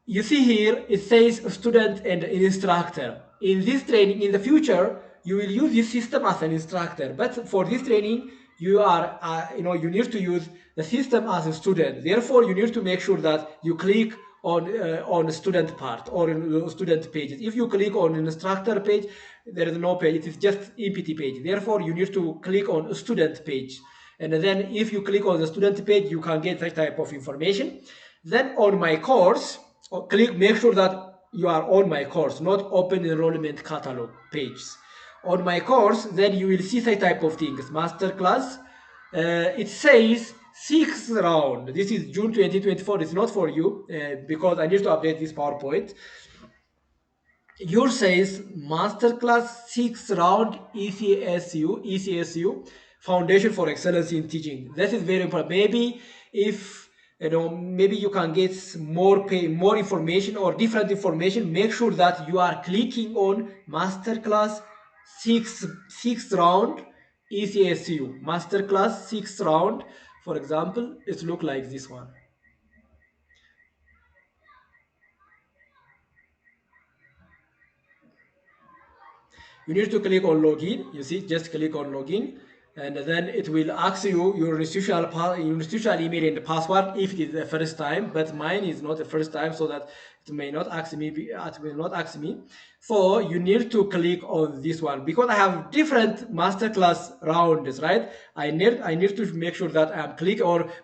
You see here, it says student and instructor. In this training, in the future, you will use this system as an instructor. But for this training, you are, you need to use the system as a student. Therefore, you need to make sure that you click on the student part or in the student pages. If you click on an instructor page, there is no page. It is just empty page. Therefore, you need to click on a student page. And then if you click on the student page, you can get that type of information. Then on my course, make sure that you are on my course, not open enrollment catalog pages. On my course, then you will see that type of things. Masterclass, it says 6th round. This is June 2024. It's not for you because I need to update this PowerPoint. Yours says Masterclass 6th round ECSU, Foundation for Excellence in Teaching. This is very important. Maybe if maybe you can get more information or different information. Make sure that you are clicking on Masterclass 6th round ECSU. Masterclass 6th round, for example, it looks like this one. You need to click on login. You see, just click on login. And then it will ask you your institutional email and password if it is the first time, but mine is not the first time, so that it may not ask me. It will not ask me. So you need to click on this one because I have different masterclass rounds, right? I need to make sure that I'm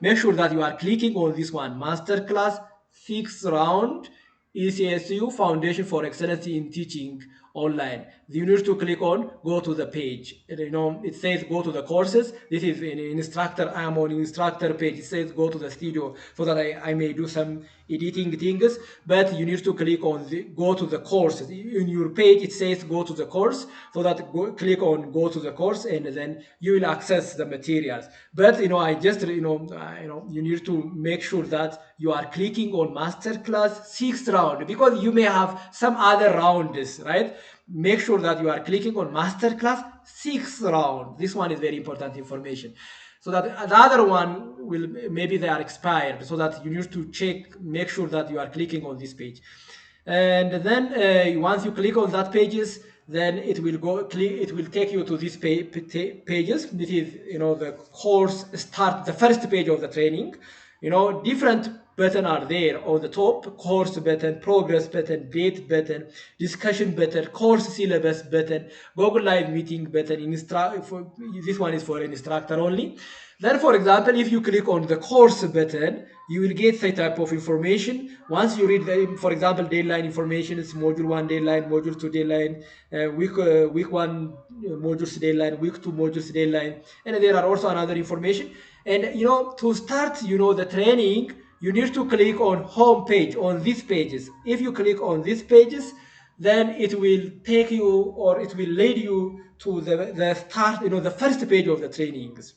make sure that you are clicking on this one, Masterclass 6th round ECSU Foundation for Excellence in Teaching Online. You need to click on go to the page. It says go to the courses. This is an instructor. I'm on instructor page. It says go to the studio so that I may do some editing things, but you need to click on go to the courses. In your page it says go to the course, so that click on go to the course, and then you will access the materials. But I just you need to make sure that you are clicking on Masterclass 6th round, because you may have some other rounds, right? Make sure that you are clicking on Masterclass 6th round. This one is very important information. So that the other one maybe they are expired, so that you need to make sure that you are clicking on this page. And then once you click on that pages, then it will go click, it will take you to these pages. This is, you know, the course start, the first page of the training. You know, different button are there on the top: course button, progress button, date button, discussion button, course syllabus button, Google Live meeting button. This one is for instructor only. Then, for example, if you click on the course button, you will get the type of information. Once you read the, for example, deadline information, it's module 1 deadline, module 2 deadline, week 1 modules deadline, week 2 modules deadline, and there are also another information. And you know, to start, you know, the training, you need to click on home page on these pages. If you click on these pages, then it will take you, or it will lead you to the start, you know, the first page of the trainings.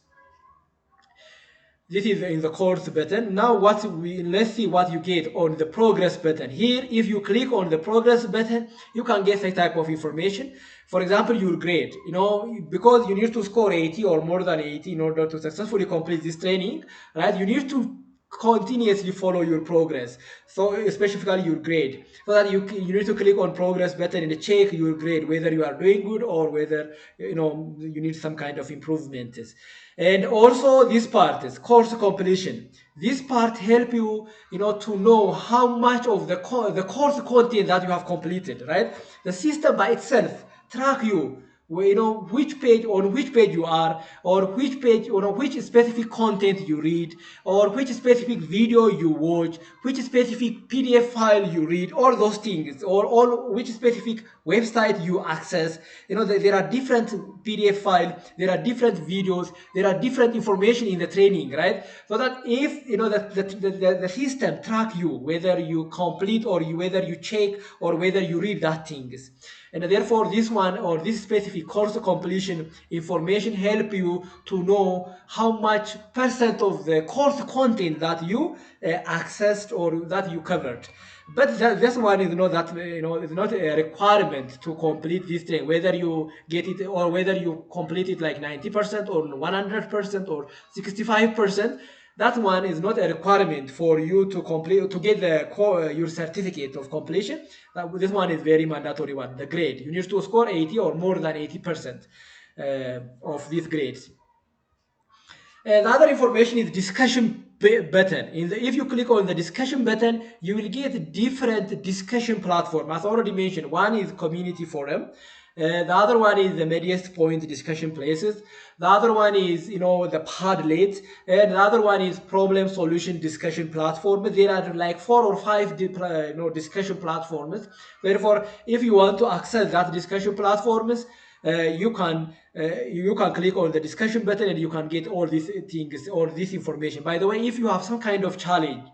This is in the course button. Now let's see what you get on the progress button. Here, if you click on the progress button, you can get a type of information. For example, your grade, you know, because you need to score 80 or more than 80 in order to successfully complete this training, right? You need to continuously follow your progress, so specifically your grade, so that you need to click on progress button and check your grade, whether you are doing good or whether, you know, you need some kind of improvements. And also this part is course completion. This part help you, you know, to know how much of the course content that you have completed, right? The system by itself track you, you know, which page, on which page you are, or which page, you know, which specific content you read, or which specific video you watch, which specific PDF file you read, all those things, or all which specific website you access. You know, there are different PDF file, there are different videos, there are different information in the training, right? So that if, you know, the system track you, whether you complete or whether you check or whether you read that things. And therefore, this one, or this specific course completion information, help you to know how much percent of the course content that you accessed or that you covered. But this one is not that, you know, it's not a requirement to complete this thing, whether you get it or whether you complete it like 90% or 100% or 65%. That one is not a requirement for you to complete, to get your certificate of completion. This one is very mandatory one, the grade. You need to score 80 or more than 80% of these grades. And the other information is discussion button. If you click on the discussion button, you will get different discussion platform. As already mentioned, one is community forum. The other one is the Medias Point discussion places. The other one is, you know, the Padlet, and the other one is problem solution discussion platform. There are like 4 or 5 you know, discussion platforms. Therefore, if you want to access that discussion platforms, you can click on the discussion button and you can get all these things or this information. By the way, if you have some kind of challenge,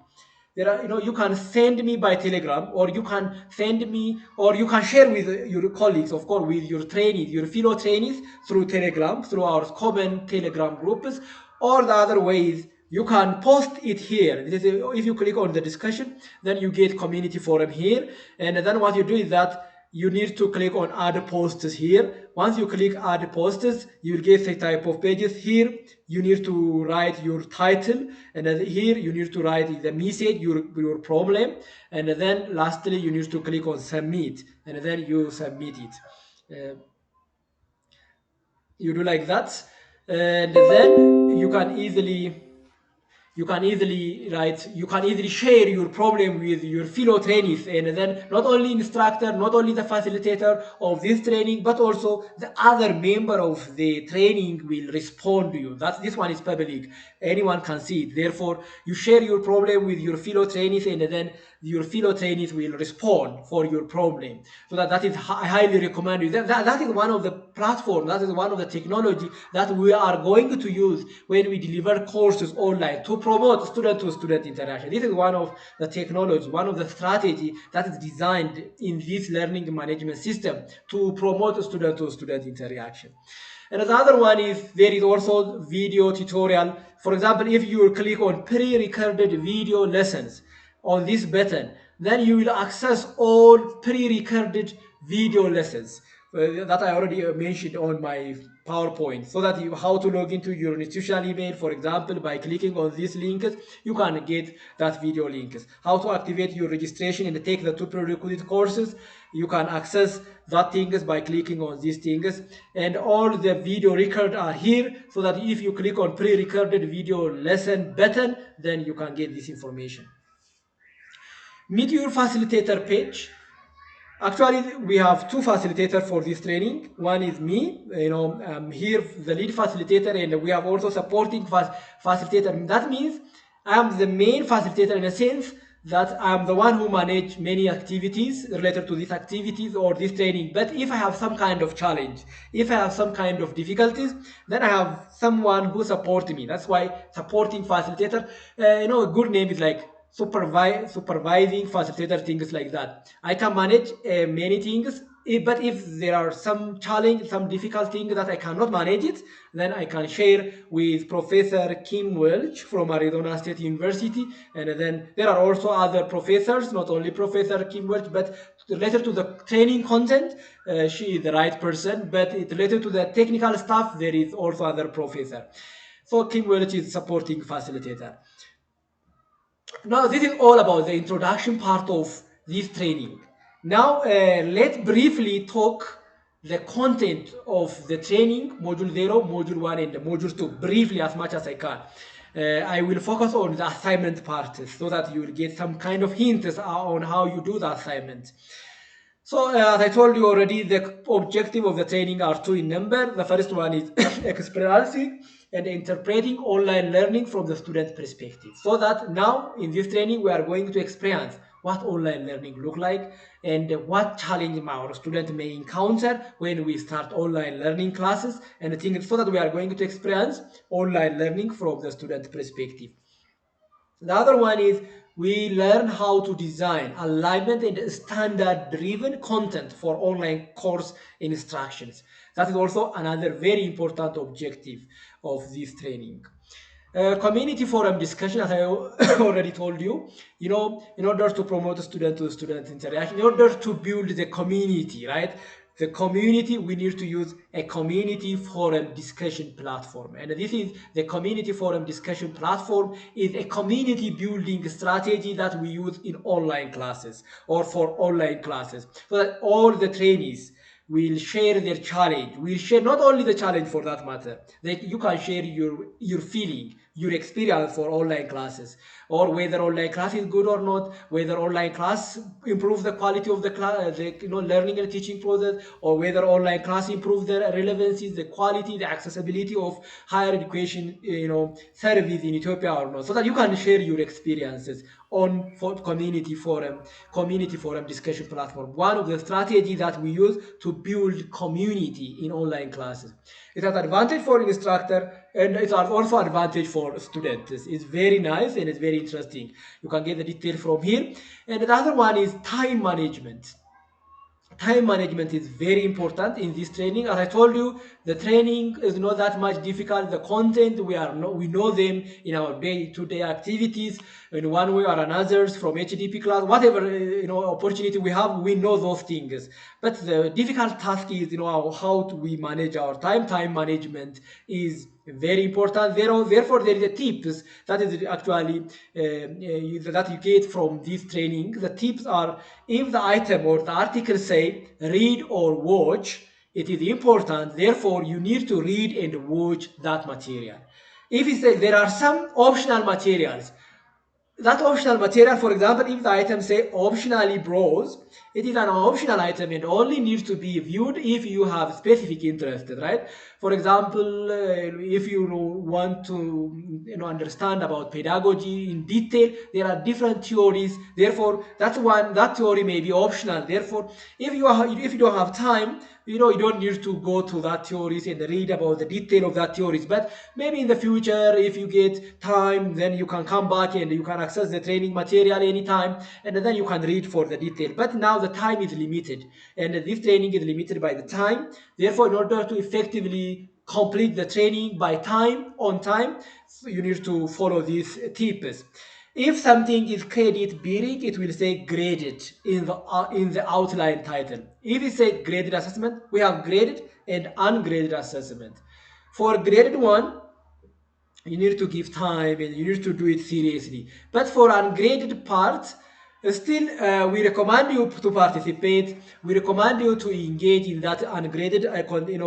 there are, you know, you can send me by Telegram, or you can send me, or you can share with your colleagues, of course, with your trainees, your fellow trainees, through Telegram, through our common Telegram groups, or the other ways. You can post it here. If you click on the discussion, then you get community forum here, and then what you do is that you need to click on add posts here. Once you click add posts, you will get a type of pages. Here you need to write your title, and then here you need to write the message, your problem, and then lastly you need to click on submit, and then you submit it. You do like that, and then you can easily share your problem with your fellow trainees, and then not only instructor, not only the facilitator of this training, but also the other member of the training will respond to you. This one is public, anyone can see it. Therefore, you share your problem with your fellow trainees, and then your fellow trainees will respond for your problem. So that is I highly recommend you. That is one of the platforms, that is one of the technology that we are going to use when we deliver courses online to promote student-to-student interaction. This is one of the technology, one of the strategy that is designed in this learning management system to promote student-to-student interaction. And the other one is, there is also video tutorial. For example, if you click on pre-recorded video lessons on this button, then you will access all pre-recorded video lessons. that I already mentioned on my PowerPoint, so that how to log into your institutional email, for example, by clicking on these links, you can get that video links. How to activate your registration and take the two prerequisite courses, you can access that things by clicking on these things. And all the video record are here, so that if you click on pre-recorded video lesson button, then you can get this information. Meet your facilitator page. Actually, we have two facilitators for this training. One is me, I'm here, the lead facilitator, and we have also supporting facilitator. That means I am the main facilitator in a sense that I'm the one who manage many activities related to these activities or this training. But if I have some kind of challenge, if I have some kind of difficulties, then I have someone who supports me. That's why supporting facilitator, a good name is like supervising facilitator, things like that. I can manage many things, but if there are some challenge, some difficult thing that I cannot manage it, then I can share with Professor Kim Welch from Arizona State University. And then there are also other professors, not only Professor Kim Welch, but related to the training content, she is the right person, but it related to the technical stuff, there is also other professor. So Kim Welch is supporting facilitator. Now, this is all about the introduction part of this training. Now, let's briefly talk the content of the training, Module 0, Module 1, and Module 2, briefly as much as I can. I will focus on the assignment part so that you will get some kind of hints on how you do the assignment. So, as I told you already, the objective of the training are two in number. The first one is experiencing and interpreting online learning from the student perspective. So that now in this training, we are going to experience what online learning look like and what challenge our student may encounter when we start online learning classes, and I think so that we are going to experience online learning from the student perspective. The other one is we learn how to design alignment and standard-driven content for online course instructions. That is also another very important objective of this training. Community forum discussion, as I already told you, in order to promote student-to-student interaction, in order to build the community, right? The community, we need to use a community forum discussion platform. And this is the community forum discussion platform is a community building strategy that we use in online classes or for online classes, so that all the trainees will share their challenge. We'll share not only the challenge for that matter, that you can share your feeling, your experience for online classes, or whether online class is good or not, whether online class improves the quality of the class, learning and teaching process, or whether online class improves the relevancy, the quality, the accessibility of higher education, service in Ethiopia or not, so that you can share your experiences on community forum discussion platform. One of the strategies that we use to build community in online classes. It has advantage for instructor and it has also advantage for students. It's very nice and it's very interesting. You can get the detail from here. And the other one is time management. Time management is very important in this training. As I told you, the training is not that much difficult. The content we know them in our day-to-day activities in one way or another from HDP class, whatever opportunity we have, we know those things. But the difficult task is how do we manage our time. Time management is very important. Therefore, there is a tips that is actually that you get from this training. The tips are, if the item or the article say read or watch, it is important. Therefore, you need to read and watch that material. If it says there are some optional materials, that optional material, for example, if the item say optionally browse, it is an optional item and only needs to be viewed if you have specific interest, right? For example, if you want to understand about pedagogy in detail, there are different theories. Therefore, that theory may be optional. Therefore, if you don't have time, you don't need to go to that theories and read about the detail of that theories. But maybe in the future, if you get time, then you can come back and you can access the training material anytime, and then you can read for the detail. But now the time is limited, and this training is limited by the time. Therefore, in order to effectively complete the training on time, so you need to follow these tips. If something is credit bearing, it will say graded in the outline title. If it says graded assessment, we have graded and ungraded assessment. For graded one, you need to give time and you need to do it seriously. But for ungraded part, still we recommend you to participate. We recommend you to engage in that ungraded,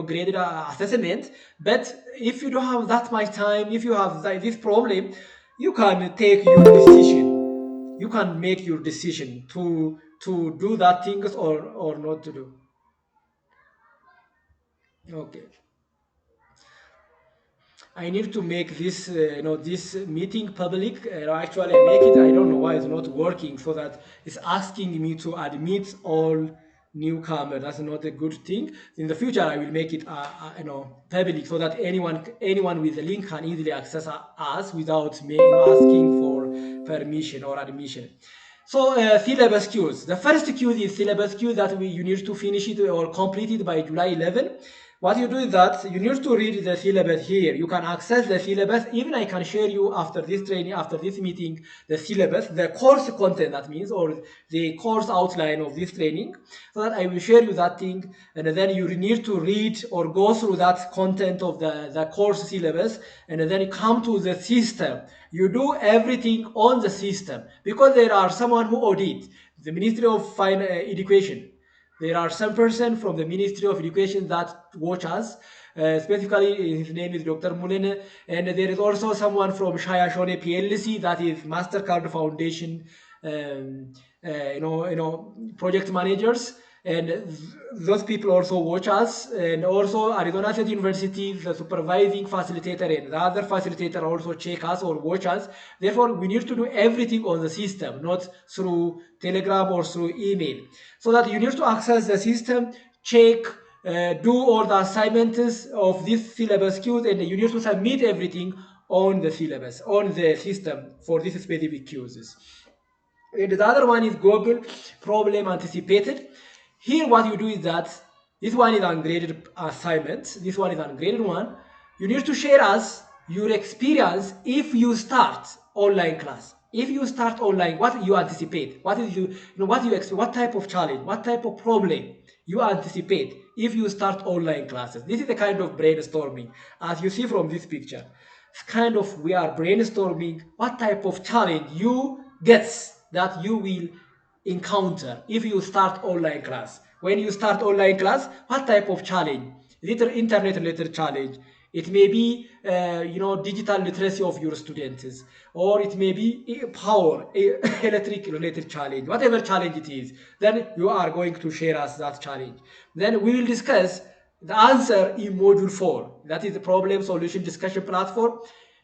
graded assessment. But if you don't have that much time, if you have this problem, you can take your decision. You can make your decision to do that things or not to do. Okay. I need to make this, this meeting public. Actually, I make it. I don't know why it's not working. So that it's asking me to admit all newcomer. That's not a good thing. In the future, I will make it, public so that anyone with the link can easily access us without me, asking for permission or admission. So syllabus queues. The first queue is syllabus queue that you need to finish it or complete it by July 11. What you do is that you need to read the syllabus here. You can access the syllabus. Even I can share you after this training, after this meeting, the syllabus, the course content, that means, or the course outline of this training, so that I will share you that thing. And then you need to read or go through that content of the course syllabus. And then you come to the system. You do everything on the system because there are someone who audit the Ministry of Education. There are some person from the Ministry of Education that watch us. Specifically, his name is Dr. Mulene, and there is also someone from Shaya Shone PLC, that is Mastercard Foundation, project managers, and those people also watch us. And also Arizona State University, the supervising facilitator and the other facilitator also check us or watch us. Therefore, we need to do everything on the system, not through Telegram or through email. So that you need to access the system, check, do all the assignments of this syllabus queues, and you need to submit everything on the syllabus, on the system for these specific queues. And the other one is Google Problem Anticipated. Here what you do is that this one is ungraded assignment, this one is ungraded one. You need to share us your experience if you start online class. If you start online, what you anticipate, what is what you expect, what type of challenge, what type of problem you anticipate if you start online classes. This is the kind of brainstorming, as you see from this picture. It's kind of, we are brainstorming what type of challenge you get that you will encounter if you start online class. When you start online class, what type of challenge? Is it an internet related challenge? It may be, digital literacy of your students, or it may be power, electric related challenge, whatever challenge it is. Then you are going to share us that challenge. Then we will discuss the answer in module 4. That is the problem solution discussion platform.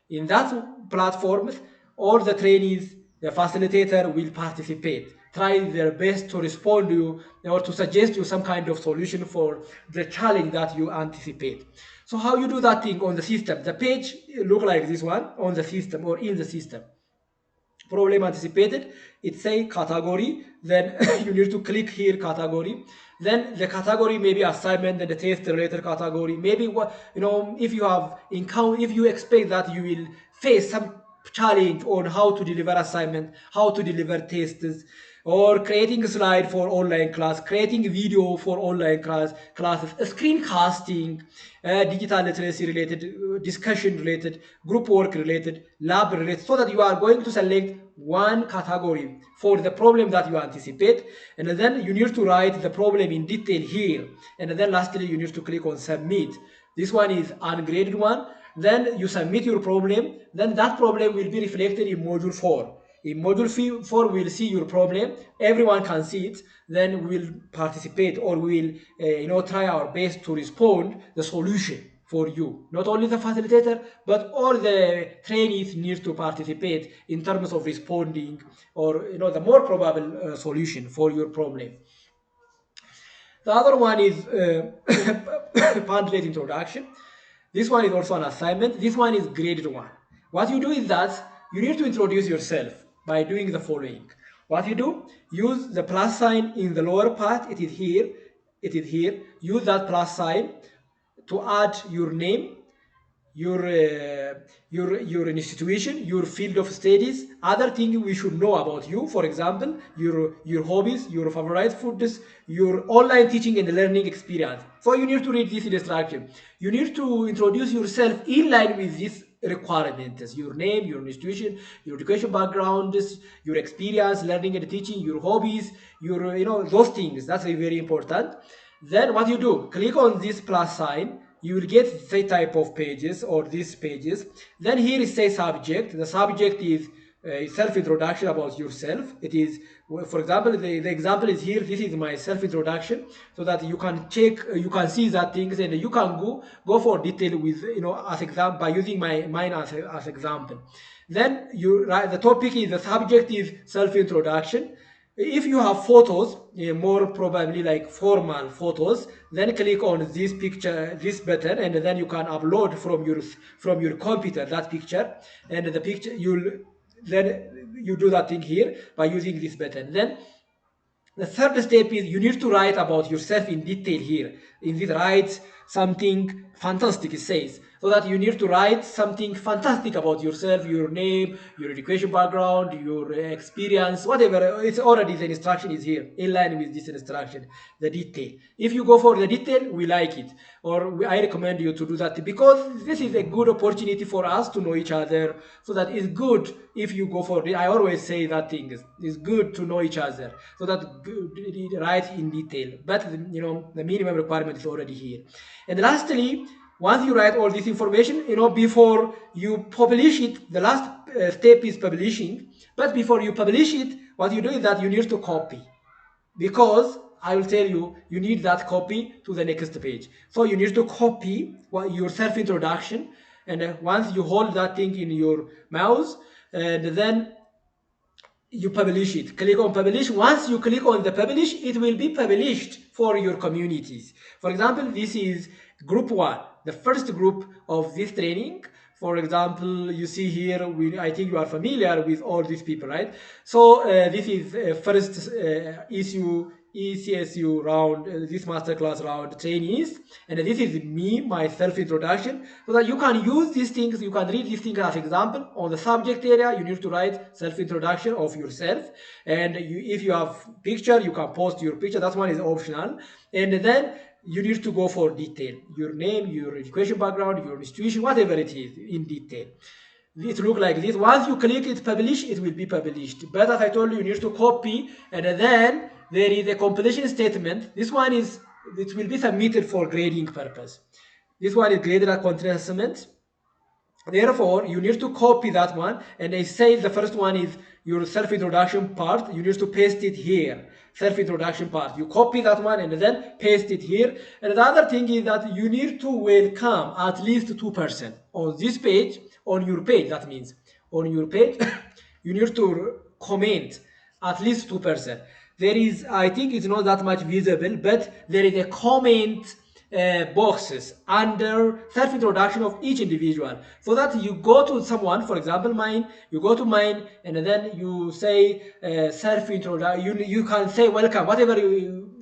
In that platform, all the trainees, the facilitator will participate, try their best to respond to you or to suggest you some kind of solution for the challenge that you anticipate. So how you do that thing on the system? The page look like this one on the system or in the system. Problem anticipated, it say category, then you need to click here category. Then the category may be assignment and the test related category. Maybe what if you have if you expect that you will face some challenge on how to deliver assignment, how to deliver tests, or creating a slide for online class, creating a video for online classes, screencasting, digital literacy related, discussion related, group work related, lab related, so that you are going to select one category for the problem that you anticipate, and then you need to write the problem in detail here, and then lastly you need to click on submit. This one is ungraded one. Then you submit your problem, then that problem will be reflected in module 4. In module 4, we'll see your problem. Everyone can see it. Then we'll participate, or we'll try our best to respond the solution for you. Not only the facilitator, but all the trainees need to participate in terms of responding, or the more probable solution for your problem. The other one is Padlet introduction. This one is also an assignment. This one is graded one. What you do is that you need to introduce yourself by doing the following. What you do, use the plus sign in the lower part. It is here. It is here. Use that plus sign to add your name, your institution, your field of studies, other things we should know about you. For example, your hobbies, your favorite foods, your online teaching and learning experience. So you need to read this instruction. You need to introduce yourself in line with these requirements: your name, your institution, your education background, your experience learning and teaching, your hobbies, your those things. That's very important. Then what you do, click on this plus sign, you will get the type of pages or these pages. Then here is say subject. The subject is self-introduction about yourself. It is, for example, the example is here. This is my self-introduction, so that you can check, you can see that things, and you can go for detail with as example by using mine as example. Then you write the topic is the subject is self-introduction. If you have photos, more probably like formal photos, then click on this picture, this button, and then you can upload from your computer that picture, and the picture you do that thing here by using this button. Then the third step is you need to write about yourself in detail here. In this, write something fantastic, it says. So that you need to write something fantastic about yourself, your name, your education background, your experience, whatever. It's already, the instruction is here, in line with this instruction, the detail. If you go for the detail, we like it. Or I recommend you to do that, because this is a good opportunity for us to know each other. So that it's good if you go for it. I always say that thing is good to know each other. So that write in detail. But the minimum requirement is already here. And lastly, once you write all this information, before you publish it, the last step is publishing. But before you publish it, what you do is that you need to copy, because I will tell you, you need that copy to the next page. So you need to copy your self-introduction, and once you hold that thing in your mouse, and then you publish it. Click on publish. Once you click on the publish, it will be published for your communities. For example, this is group 1, the first group of this training. For example, you see here, I think you are familiar with all these people, right? So this is first ECSU round, this masterclass round trainees, and this is me, my self-introduction, so that you can use these things, you can read these things as example. On the subject area, you need to write self-introduction of yourself, and if you have picture, you can post your picture. That one is optional. And then you need to go for detail, your name, your education background, your institution, whatever it is, in detail. It look like this. Once you click it publish, it will be published. But as I told you, you need to copy, and then there is a completion statement. This one is, it will be submitted for grading purpose. This one is graded at assessment. Therefore, you need to copy that one, and I say the first one is your self-introduction part. You need to paste it here, self-introduction part. You copy that one and then paste it here. And the other thing is that you need to welcome at least 2% on this page, on your page. That means on your page, you need to comment at least 2%. There is, I think it's not that much visible, but there is a comment boxes under self-introduction of each individual, so that you go to someone, for example mine, you go to mine, and then you say self-introduction. You can say welcome, whatever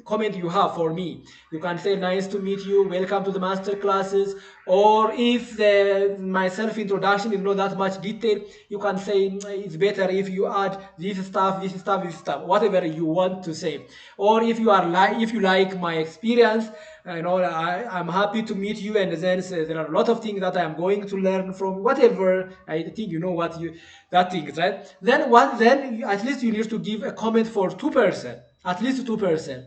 comment you have for me. You can say nice to meet you, welcome to the master classes. Or if my self-introduction is not that much detail, you can say it's better if you add this stuff, this stuff, this stuff, whatever you want to say. Or if you like my experience, I'm happy to meet you, and then there are a lot of things that I'm going to learn from, whatever. I think that thing is right. Then at least you need to give a comment for 2%, at least 2%.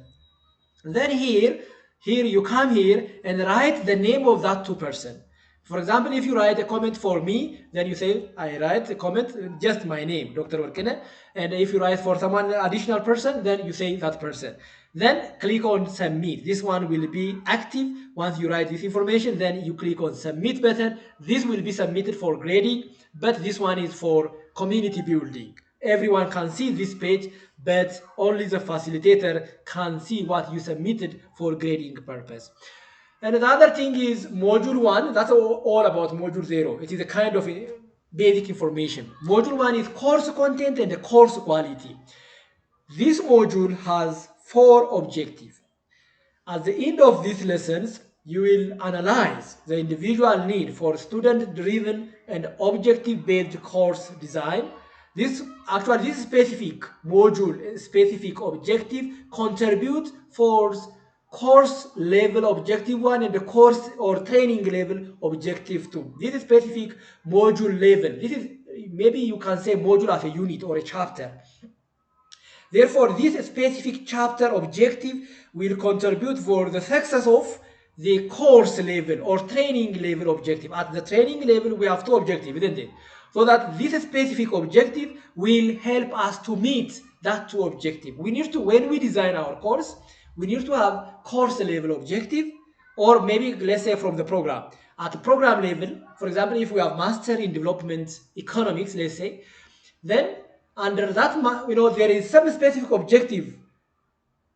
Then here you come here and write the name of that 2%. For example, if you write a comment for me, then you say, I write a comment, just my name, Dr. Warkene. And if you write for someone additional person, then you say that person. Then click on submit. This one will be active. Once you write this information, then you click on submit button. This will be submitted for grading, but this one is for community building. Everyone can see this page, but only the facilitator can see what you submitted for grading purpose. And the other thing is module 1, that's all about module 0. It is a kind of basic information. Module 1 is course content and the course quality. This module has 4 objectives. At the end of these lessons, you will analyze the individual need for student-driven and objective-based course design. This specific module, specific objective contribute for course level objective 1 and the course or training level objective 2. This is specific module level. This is, maybe you can say, module as a unit or a chapter. Therefore, this specific chapter objective will contribute for the success of the course level or training level objective. At the training level, we have two objectives, isn't it? So that this specific objective will help us to meet that two objectives. We need to, when we design our course, we need to have course level objective, or maybe let's say from the program. At the program level, for example, if we have master in development economics, let's say, then under that, there is some specific objective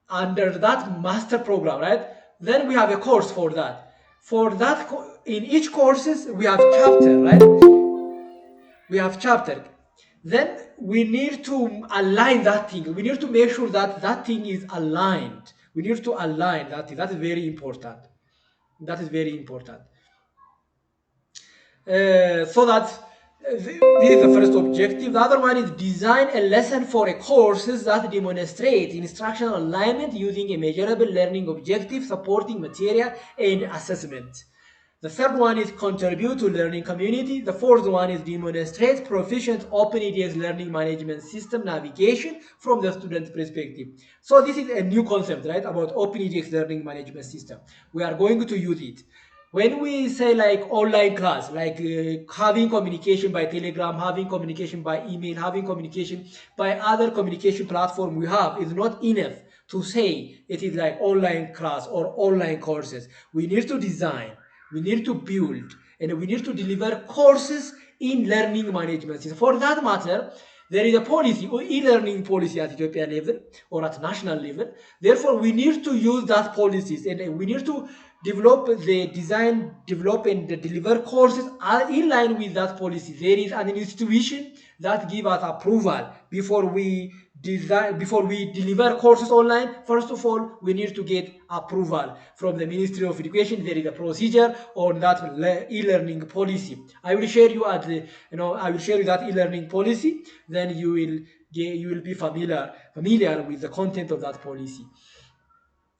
under that master program, right? Then we have a course for that. For that, in each courses, we have chapter, right? We have chapter. Then we need to align that thing. We need to make sure that that thing is aligned. We need to align that thing. That is very important. That is very important. So that this is the first objective. The other one is design a lesson for a courses that demonstrate instructional alignment using a measurable learning objective, supporting material and assessment. The third one is contribute to learning community. The fourth one is demonstrate proficient OpenEDX learning management system navigation from the student perspective. So this is a new concept, right, about OpenEDX learning management system. We are going to use it. When we say like online class, like having communication by Telegram, having communication by email, having communication by other communication platform we have, is not enough to say it is like online class or online courses. We need to design, we need to build, and we need to deliver courses in learning management system. For that matter, there is a policy, or e-learning policy at Ethiopia level or at national level. Therefore, we need to use that policies, and we need to develop the design, develop and deliver courses in line with that policy. There is an institution that give us approval before we deliver courses online. First of all, we need to get approval from the Ministry of Education. There is a procedure on that e-learning policy. I will share you I will share you that e-learning policy. Then you will be familiar with the content of that policy.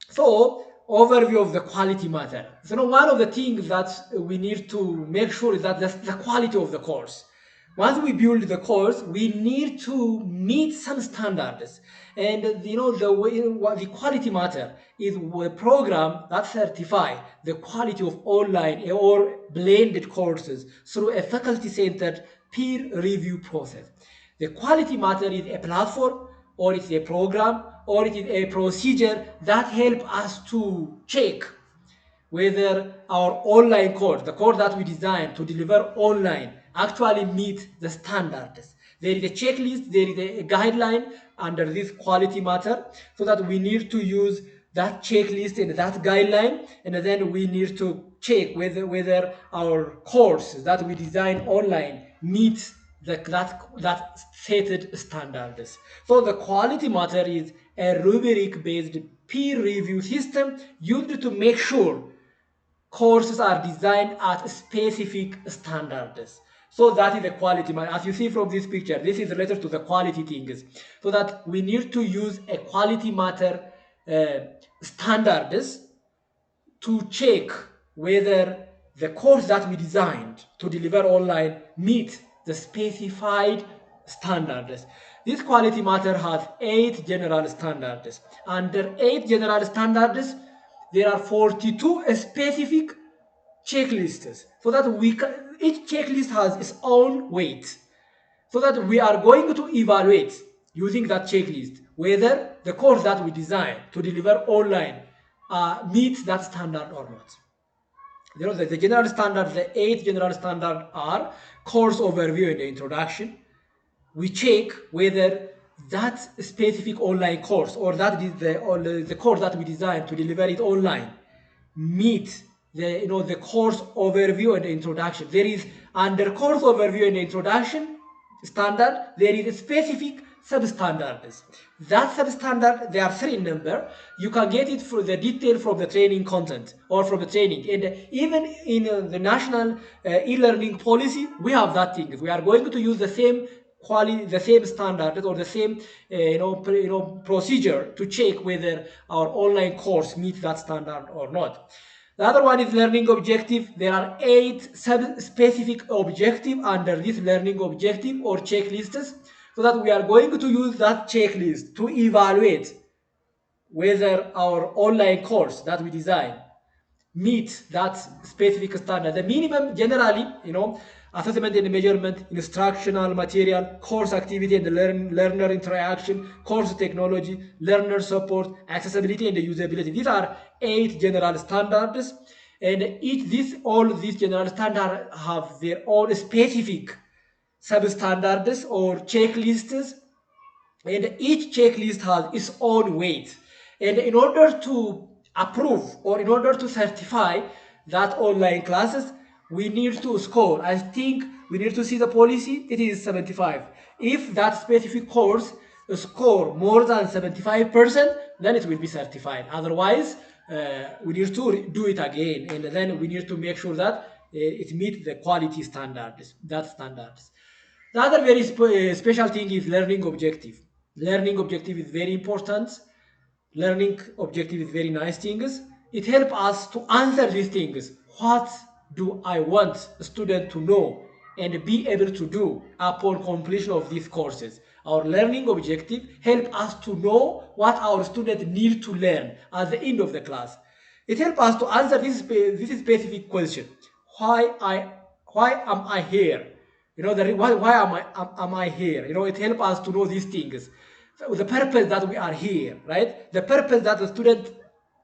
So, overview of the quality matter. So now one of the things that we need to make sure is that the quality of the course. Once we build the course, we need to meet some standards. And the quality matter is a program that certifies the quality of online or blended courses through a faculty-centered peer review process. The quality matter is a platform, or it's a program, or it is a procedure that help us to check whether our online course, the course that we designed to deliver online, actually meet the standards. There is a checklist, there is a guideline under this quality matter, so that we need to use that checklist and that guideline, and then we need to check whether our course that we design online meets that stated standards. So the quality matter is a rubric-based peer review system used to make sure courses are designed at specific standards. So that is the quality matter. As you see from this picture, this is related to the quality things. So that we need to use a quality matter standards to check whether the course that we designed to deliver online meet the specified standards. This quality matter has 8 general standards. Under 8 general standards, there are 42 specific checklists, so that each checklist has its own weight, so that we are going to evaluate using that checklist whether the course that we designed to deliver online meets that standard or not. The general standards, the 8 general standards are course overview and introduction. We check whether that specific online course, or that is the course that we designed to deliver it online, meet the course overview and introduction. There is under course overview and introduction standard, there is a specific substandards. That substandard, there are 3 in number. You can get it for the detail from the training content or from the training. And even in the national e-learning policy, we have that thing. We are going to use the same quality, the same standard or the same procedure to check whether our online course meets that standard or not. The other one is learning objective. There are 8 specific objectives under this learning objective or checklists, so that we are going to use that checklist to evaluate whether our online course that we design meet that specific standard. The minimum generally, assessment and measurement, instructional material, course activity and learner interaction, course technology, learner support, accessibility and usability. These are 8 general standards, and all these general standards have their own specific substandards or checklists, and each checklist has its own weight. And in order to approve or in order to certify that online classes, we need to score. I think we need to see the policy. It is 75. If that specific course score more than 75%, then it will be certified. Otherwise, we need to do it again, and then we need to make sure that it meets the quality standards. The other very special thing is learning objective. Learning objective is very important. Learning objective is very nice things. It helps us to answer these things. What do I want a student to know and be able to do upon completion of these courses? Our learning objective helps us to know what our students need to learn at the end of the class. It helps us to answer this specific question. Why am I here? Why am I here? It helps us to know these things. So the purpose that we are here, right? The purpose that the students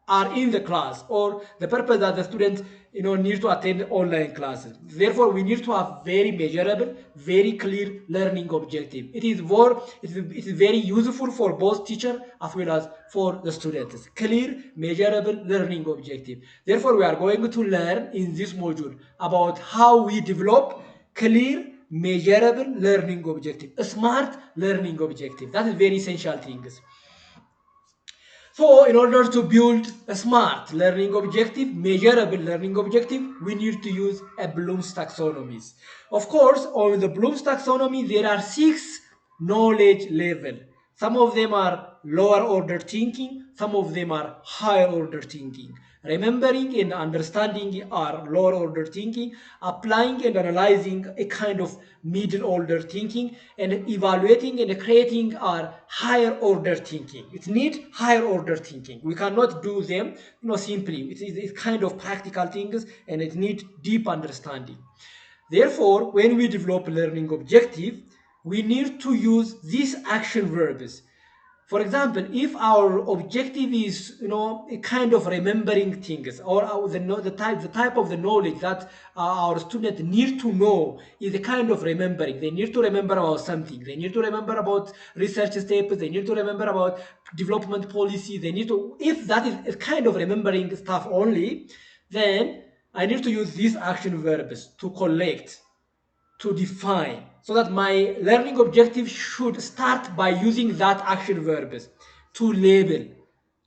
are in the class, or the purpose that the students need to attend online classes. Therefore, we need to have very measurable, very clear learning objective. It is very useful for both teacher as well as for the students. Clear, measurable learning objective. Therefore, we are going to learn in this module about how we develop clear, measurable learning objective, a smart learning objective. That is very essential things. So in order to build a smart learning objective, measurable learning objective, we need to use a Bloom's taxonomies. Of course, on the Bloom's taxonomy, there are 6 knowledge levels. Some of them are lower order thinking, some of them are higher order thinking. Remembering and understanding are lower order thinking, applying and analyzing a kind of middle order thinking, and evaluating and creating are higher order thinking. It needs higher order thinking. We cannot do them simply. It's kind of practical things, and it needs deep understanding. Therefore, when we develop learning objective, we need to use these action verbs. For example, if our objective is, a kind of remembering things, or the type of the knowledge that our students need to know is a kind of remembering. They need to remember about something. They need to remember about research steps. They need to remember about development policy. If that is a kind of remembering stuff only, then I need to use these action verbs to collect, to define, so that my learning objective should start by using that action verbs to label,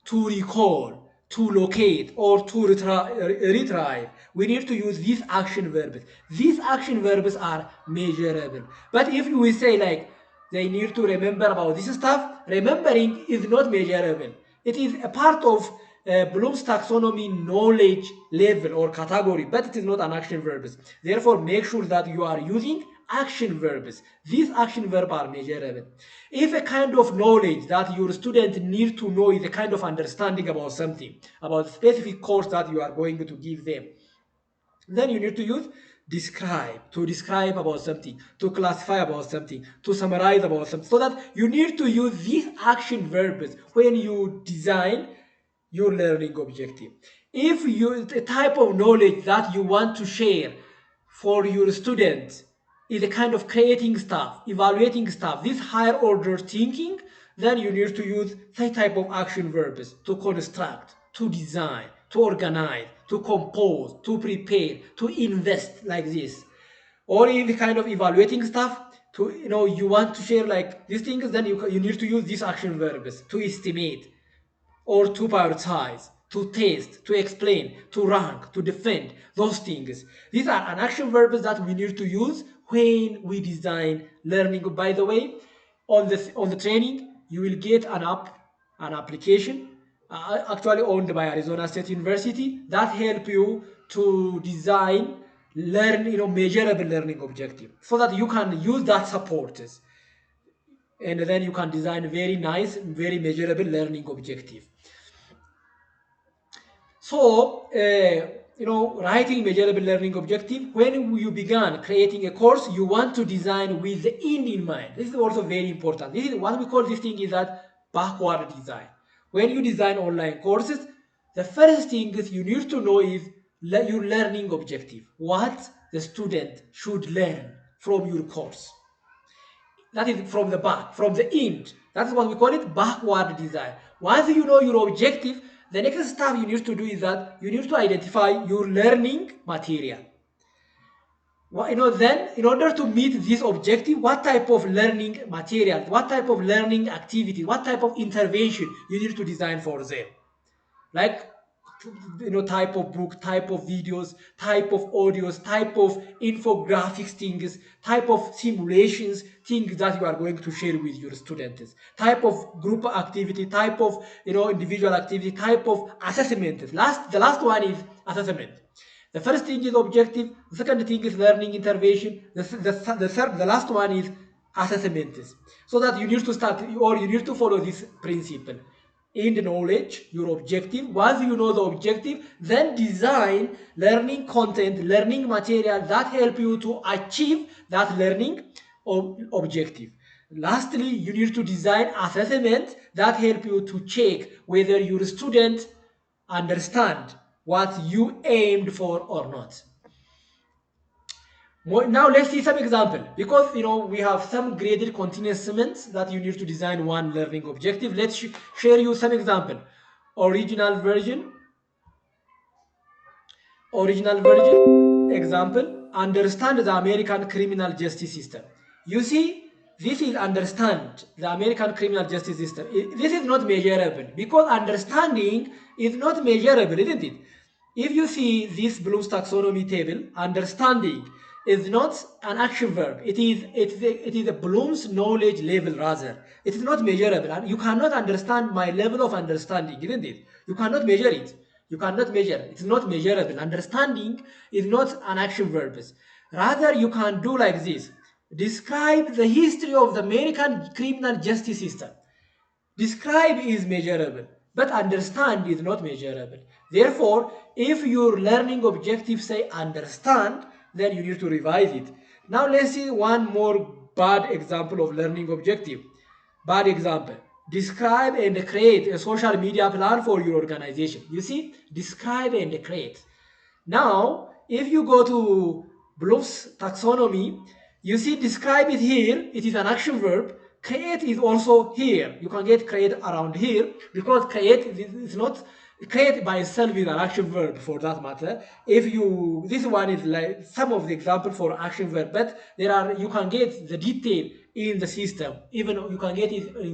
to recall, to locate, or to retrieve. We need to use these action verbs. These action verbs are measurable. But if we say like they need to remember about this stuff, remembering is not measurable. It is a part of Bloom's taxonomy knowledge level or category, but it is not an action verbs. Therefore, make sure that you are using action verbs. These action verbs are measurable. If a kind of knowledge that your student need to know is a kind of understanding about something, about a specific course that you are going to give them, then you need to use describe, to describe about something, to classify about something, to summarize about something. So that you need to use these action verbs when you design your learning objective. If the type of knowledge that you want to share for your students is a kind of creating stuff, evaluating stuff, this higher order thinking, then you need to use the type of action verbs to construct, to design, to organize, to compose, to prepare, to invest like this. Or in the kind of evaluating stuff, to, you want to share like these things, then you need to use these action verbs to estimate or to prioritize, to test, to explain, to rank, to defend, those things. These are an action verbs that we need to use when we design learning. By the way, on the training, you will get an application actually owned by Arizona State University that help you to design measurable learning objective so that you can use that support, and then you can design very nice, very measurable learning objective. So, writing measurable learning objective, when you began creating a course, you want to design with the end in mind. This is also very important. This is what we call this thing is that backward design. When you design online courses, the first thing is you need to know is your learning objective. What the student should learn from your course. That is from the back, from the end. That's what we call it backward design. Once you know your objective, the next step you need to do is that you need to identify your learning material. Then in order to meet this objective, what type of learning material, what type of learning activity, what type of intervention you need to design for them. Like, type of book, type of videos, type of audios, type of infographics things, type of simulations, things that you are going to share with your students, type of group activity, type of individual activity, type of assessment. The last one is assessment. The first thing is objective, the second thing is learning intervention, the last one is assessment. So that you need to start, or you need to follow this principle. In the knowledge, your objective. Once you know the objective, then design learning content, learning material that help you to achieve that learning objective. Lastly, you need to design assessment that help you to check whether your student understand what you aimed for or not. Now let's see some example, because we have some graded continuous assignments that you need to design one learning objective. Let's share you some example. Original version example, understand the American criminal justice system. You see, this is understand the American criminal justice system. This is not measurable because understanding is not measurable, isn't it? If you see this Bloom's taxonomy table, understanding is not an action verb. It is a Bloom's knowledge level rather. It is not measurable. And you cannot understand my level of understanding, isn't it? You cannot measure it. You cannot measure. It's not measurable. Understanding is not an action verb. Rather, you can do like this. Describe the history of the American criminal justice system. Describe is measurable, but understand is not measurable. Therefore, if your learning objective say understand, then you need to revise it. Now let's see one more bad example of learning objective. Bad example. Describe and create a social media plan for your organization. You see, describe and create. Now, if you go to Bloom's taxonomy, you see describe is here. It is an action verb. Create is also here. You can get create around here because create is not, create by itself is an action verb for that matter. This one is like some of the example for action verb, but you can get the detail in the system. Even you can get it in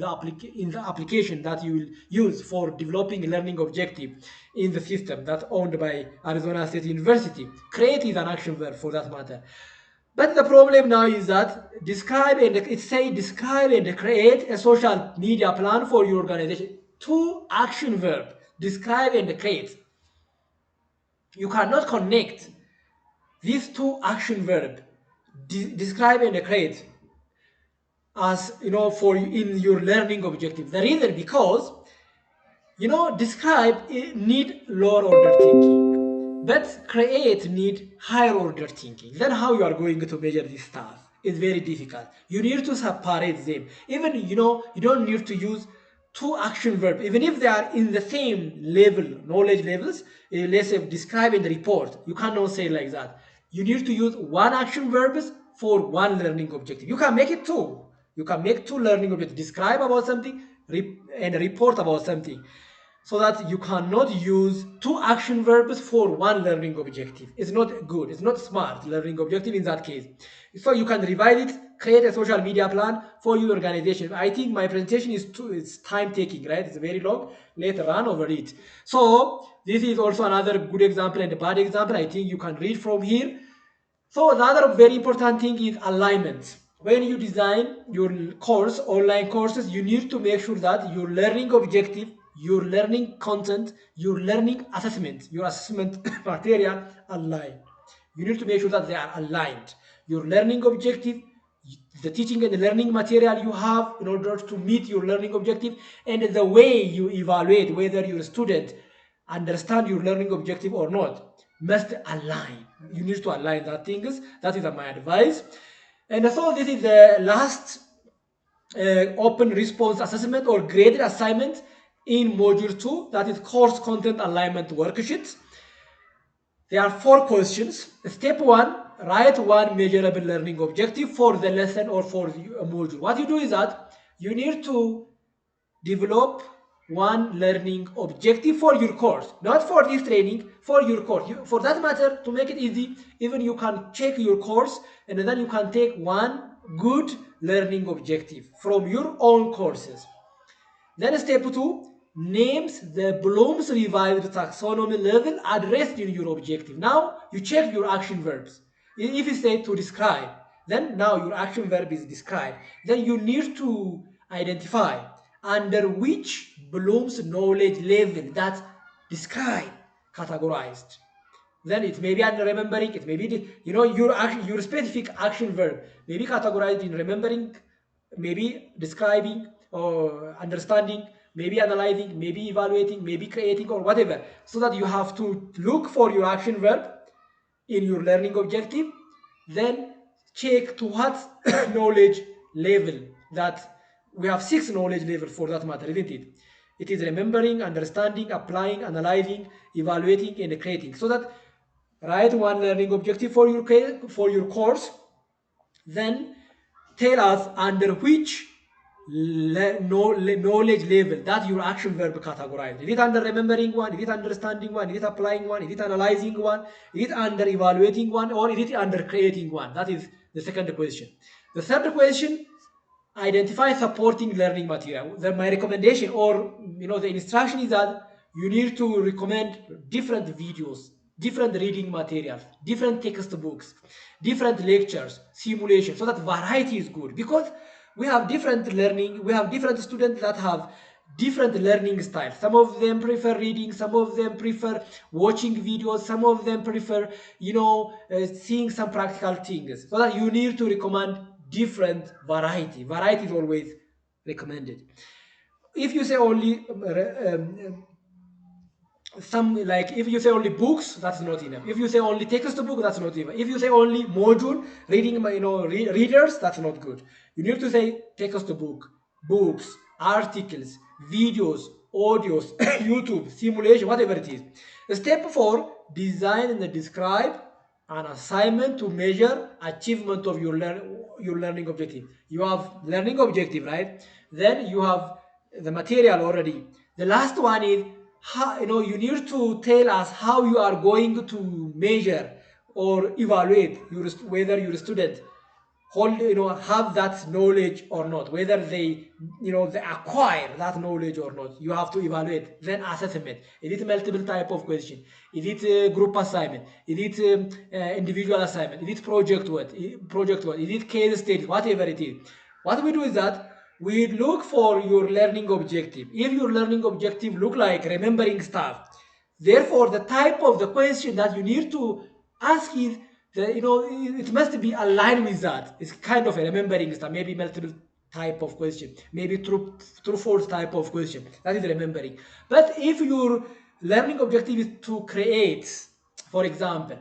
the application that you will use for developing a learning objective in the system that's owned by Arizona State University. Create is an action verb for that matter. But the problem now is that describe and create a social media plan for your organization. Two action verb, describe and create. You cannot connect these two action verb, describe and create, as for in your learning objective. The reason because describe need lower order thinking, but create need higher order thinking. Then how you are going to measure this stuff is very difficult. You need to separate them. Even you don't need to use two action verbs, even if they are in the same level, knowledge levels. Let's say describe and report. You cannot say like that. You need to use one action verbs for one learning objective. You can make it two. You can make two learning objectives. Describe about something and report about something. so that you cannot use two action verbs for one learning objective. It's not good. It's not smart learning objective in that case. So you can revise it, create a social media plan for your organization. I think my presentation it's time taking, right? It's very long. Let's run over it. So this is also another good example and a bad example. I think you can read from here. So the other very important thing is alignment. When you design your course, online courses, you need to make sure that your learning objective, your learning content, your learning assessment, your assessment material align. You need to make sure that they are aligned. Your learning objective, the teaching and the learning material you have in order to meet your learning objective, and the way you evaluate whether your student understand your learning objective or not must align. You need to align that things. That is my advice. And so this is the last open response assessment or graded assignment in module 2, that is course content alignment worksheet. There are 4 questions. Step 1, write one measurable learning objective for the lesson or for the module. What you do is that you need to develop one learning objective for your course, not for this training, for your course. For that matter, to make it easy, even you can check your course and then you can take one good learning objective from your own courses. Then step 2, names the Bloom's revised taxonomy level addressed in your objective. Now you check your action verbs. If you say to describe, then now your action verb is describe. Then you need to identify under which Bloom's knowledge level that describe categorized. Then it may be under remembering, it may be your specific action verb may be categorized in remembering, maybe describing or understanding, maybe analyzing, maybe evaluating, maybe creating, or whatever. So that you have to look for your action verb in your learning objective, then check to what knowledge level. That we have 6 knowledge levels for that matter, isn't it? It is remembering, understanding, applying, analyzing, evaluating, and creating. So that write one learning objective for your course, then tell us under which knowledge level that your action verb categorized. Is it under remembering one? Is it understanding one? Is it applying one? Is it analyzing one? Is it under evaluating one? Or is it under creating one? That is the second question. The third question, identify supporting learning material. My recommendation or the instruction is that you need to recommend different videos, different reading materials, different textbooks, different lectures, simulations, so that variety is good. Because we have different learning, we have different students that have different learning styles. Some of them prefer reading, some of them prefer watching videos, some of them prefer seeing some practical things. So that you need to recommend different variety. Variety is always recommended. If you say only if you say only books, that's not enough. If you say only textbook, that's not enough. If you say only module reading, readers, that's not good. You need to say textbook, books, articles, videos, audios, YouTube, simulation, whatever it is. Step 4, design and describe an assignment to measure achievement of your learning objective. You have learning objective, right? Then you have the material already. The last one is how, you need to tell us how you are going to measure or evaluate whether your student have that knowledge or not, whether they acquire that knowledge or not. You have to evaluate. Then assessment. Is it multiple type of question? Is it a group assignment? Is it individual assignment? Is it project work? Is it case study? Whatever it is. What we do is that we look for your learning objective. If your learning objective look like remembering stuff, therefore the type of the question that you need to ask is it must be aligned with that. It's kind of a remembering stuff, maybe multiple type of question, maybe true false type of question. That is remembering. But if your learning objective is to create, for example,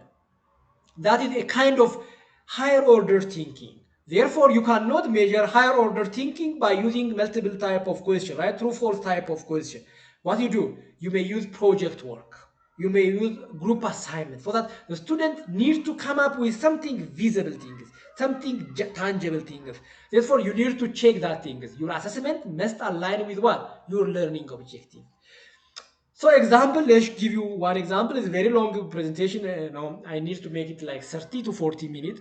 that is a kind of higher order thinking. Therefore, you cannot measure higher order thinking by using multiple type of question, right? True false type of question. What you do, you may use project work. You may use group assignment, so that the student needs to come up with something visible things, something tangible things. Therefore, you need to check that things. Your assessment must align with what? Your learning objective. So example, let's give you one example. It's a very long presentation. Now I need to make it like 30 to 40 minutes.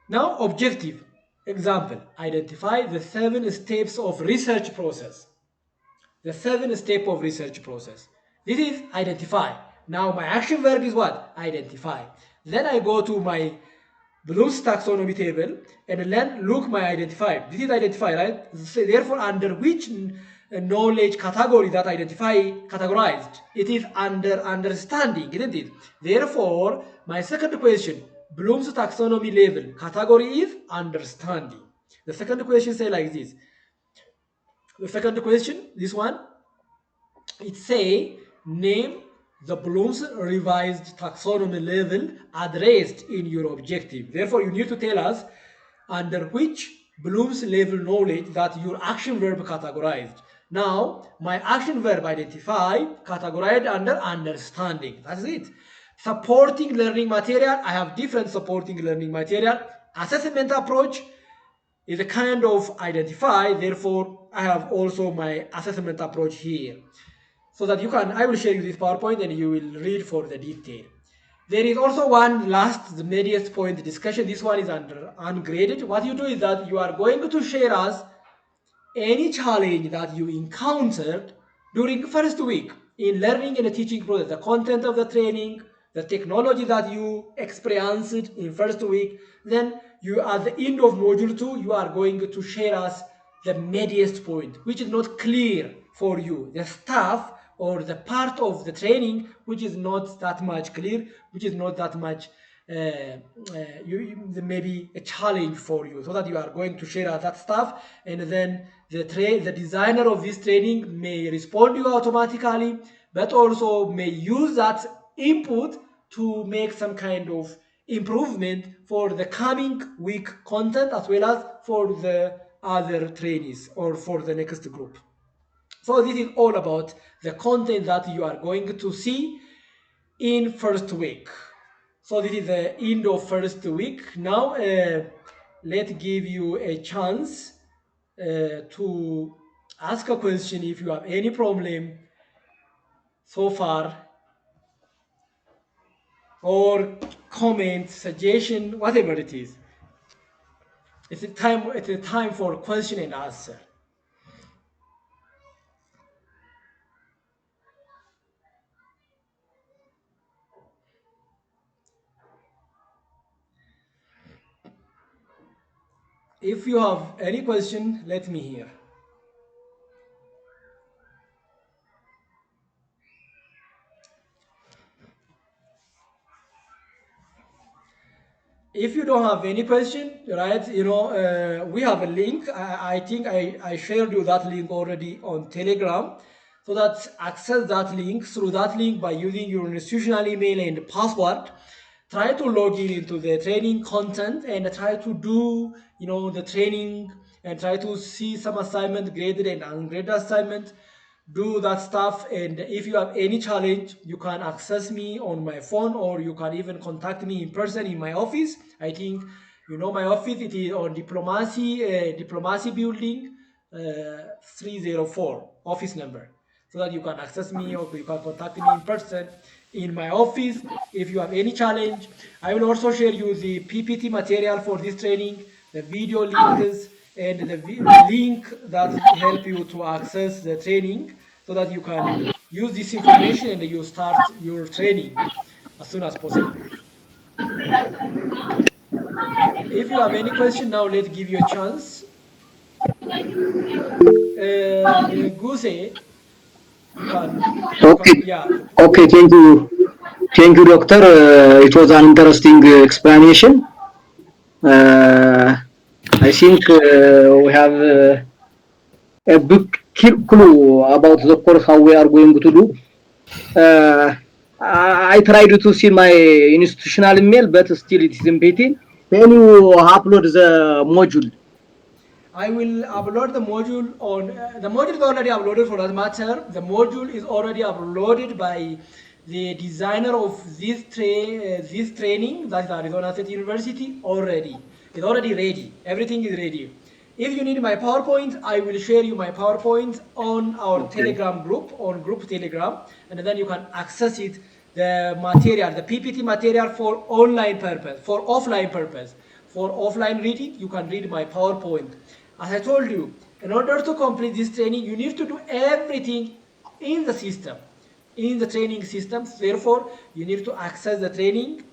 Now objective, example, identify the 7 steps of research process. The 7 step of research process. This is identify. Now my action verb is what? Identify. Then I go to my Bloom's taxonomy table and then look my identify. This is identify, right? So therefore, under which knowledge category that identify categorized? It is under understanding, isn't it? Therefore, my second question, Bloom's taxonomy level category is understanding. The second question say like this. The second question, this one, it say name the Bloom's revised taxonomy level addressed in your objective. Therefore, you need to tell us under which Bloom's level knowledge that your action verb categorized. Now, my action verb identify categorized under understanding. That's it. Supporting learning material, I have different supporting learning material. Assessment approach is a kind of identify, therefore I have also my assessment approach here. So that you can, I will share you this PowerPoint and you will read for the detail. There is also one last, the medius point discussion. This one is under ungraded. What you do is that you are going to share us any challenge that you encountered during first week in learning and teaching process, the content of the training, the technology that you experienced in first week. Then you, at the end of module 2, you are going to share us the medius point, which is not clear for you, the stuff or the part of the training which is not that much clear, which is not that much maybe a challenge for you, so that you are going to share that stuff, and then the designer of this training may respond to you automatically, but also may use that input to make some kind of improvement for the coming week content as well as for the other trainees or for the next group. So this is all about the content that you are going to see in first week. So this is the end of first week. Now let's give you a chance to ask a question if you have any problem so far, or comment, suggestion, whatever it is. It's a time for question and answer. If you have any question, let me hear. If you don't have any question, right, we have a link. I think I shared you that link already on Telegram. So that access that link through that link by using your institutional email and password. Try to log in into the training content and try to do, the training and try to see some assignment, graded and ungraded assignment. Do that stuff, and if you have any challenge, you can access me on my phone, or you can even contact me in person in my office. I think my office. It is on Diplomacy Building 304 office number, so that you can access me or you can contact me in person in my office if you have any challenge. I will also share you the PPT material for this training, the video links, and the link that will help you to access the training, so that you can use this information and you start your training as soon as possible. If you have any question now, let's give you a chance. Guse, Okay. yeah. Okay, thank you. Thank you, Doctor. It was an interesting explanation. I think we have a big clue about the course, how we are going to do. I tried to see my institutional email, but still it is empty. Can you upload the module? I will upload the module on, the module is already uploaded for that matter. The module is already uploaded by the designer of this training, that is Arizona State University already. It's already ready. Everything is ready. If you need my PowerPoint, I will share you my PowerPoint on our Okay. Telegram group, on group Telegram, and then you can access it, the material, the PPT material for online purpose, for offline purpose. For offline reading, you can read my PowerPoint. As I told you, in order to complete this training, you need to do everything in the system, in the training systems. Therefore, you need to access the training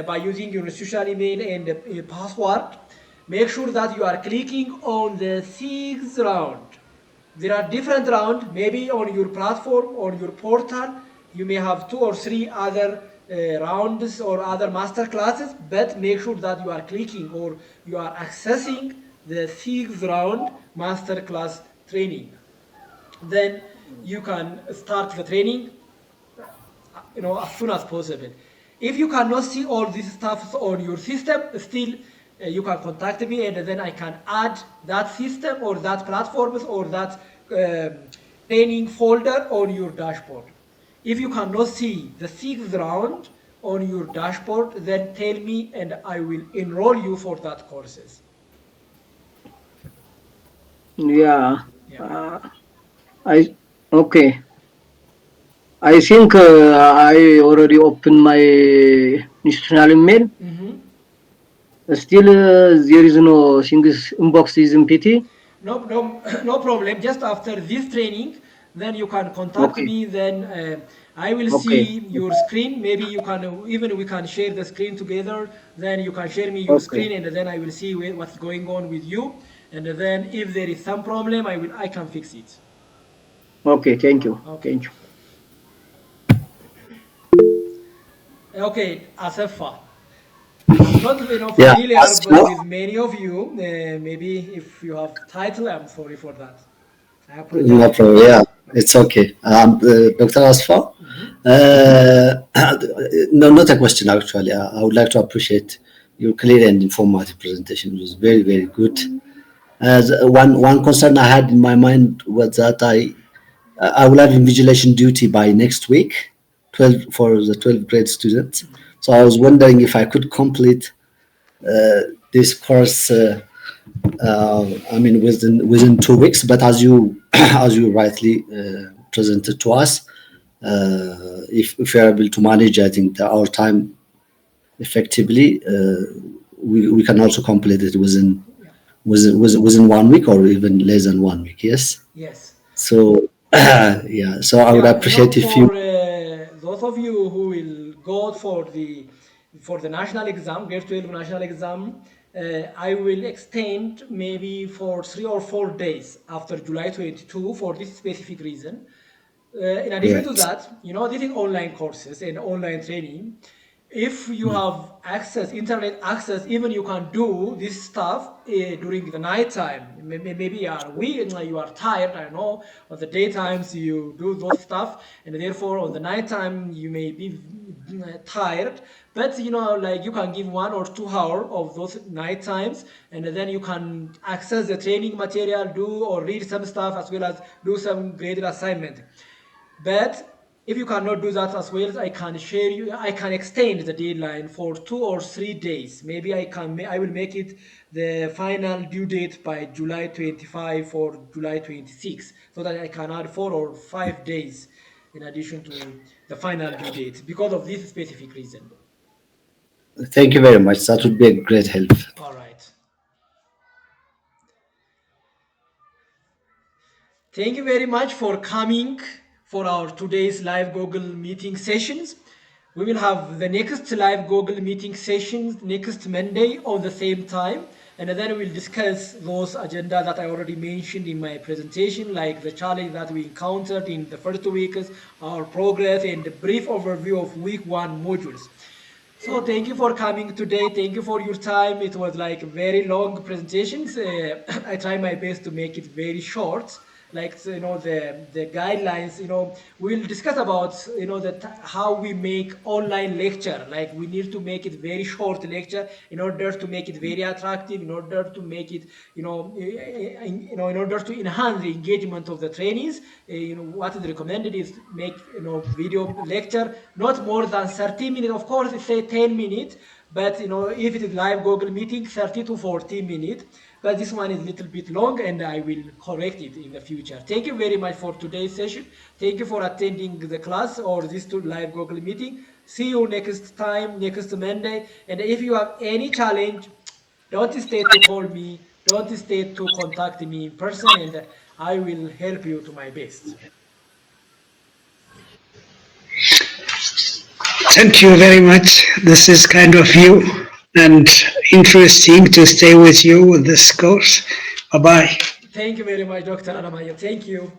by using your institutional email and password. Make sure that you are clicking on the sixth round. There are different rounds, maybe on your platform, on your portal. You may have 2 or 3 other rounds or other master classes, but make sure that you are clicking or you are accessing the sixth round master class training. Then you can start the training as soon as possible. If you cannot see all this stuff on your system, still you can contact me and then I can add that system or that platforms or that training folder on your dashboard. If you cannot see the sixth round on your dashboard, then tell me and I will enroll you for that courses. Yeah. Yeah. I okay. I think I already opened my institutional email. Still, there is no single inbox is empty. No problem. Just after this training, then you can contact Okay. me. Then I will Okay. see your screen. Maybe you can even we can share the screen together. Then you can share me your Okay. screen, and then I will see what's going on with you. And then if there is some problem, I can fix it. Okay. Thank you. Okay. Thank you. Okay, Asafa. I'm not Yeah, familiar, as you but know, with many of you, maybe if you have title, I'm sorry for that. I no apologize. problem. Yeah, it's okay. Dr. Asfa, no, not a question actually. I would like to appreciate your clear and informative presentation. It was very, very good. As one concern I had in my mind was that I will have invigilation duty by next week, 12 for the 12th grade students. So I was wondering if I could complete this course. I mean, within 2 weeks. But as you as you rightly presented to us, if we are able to manage, I think our time effectively, we can also complete it Yeah. within 1 week or even less than 1 week. Yes. Yes. So yeah. So I would Yeah, appreciate if you. for those of you who will go for the national exam, grade 12 national exam, I will extend maybe for 3 or 4 days after July 22 for this specific reason. In addition to Right. that, this is online courses and online training. If you have access, internet access, even you can do this stuff during the night time. Maybe you are tired, I know. On the daytimes you do those stuff, and therefore on the night time you may be tired. But like you can give 1 or 2 hours of those night times, and then you can access the training material, do or read some stuff as well as do some graded assignment. But if you cannot do that as well, I can extend the deadline for 2 or 3 days. Maybe I will make it the final due date by July 25 or July 26, so that I can add 4 or 5 days in addition to the final due date because of this specific reason. Thank you very much. That would be a great help. All right. Thank you very much for coming for our today's live Google meeting sessions. We will have the next live Google meeting sessions next Monday on the same time. And then we'll discuss those agenda that I already mentioned in my presentation, like the challenge that we encountered in the first 2 weeks, our progress, and a brief overview of week 1 modules. So thank you for coming today. Thank you for your time. It was like very long presentations. I try my best to make it very short. Like the guidelines. We'll discuss about how we make online lecture. Like we need to make it very short lecture in order to make it very attractive. In order to make it in order to enhance the engagement of the trainees. What is recommended is make video lecture not more than 30 minutes. Of course, say 10 minutes, But if it is live Google meeting, 30 to 40 minutes. But this one is a little bit long, and I will correct it in the future. Thank you very much for today's session. Thank you for attending the class or this live Google meeting. See you next time, next Monday. And if you have any challenge, don't hesitate to call me. Don't hesitate to contact me in person, and I will help you to my best. Thank you very much. This is kind of you and interesting to stay with you with this course. Bye-bye. Thank you very much, Dr. Aramaya. Thank you.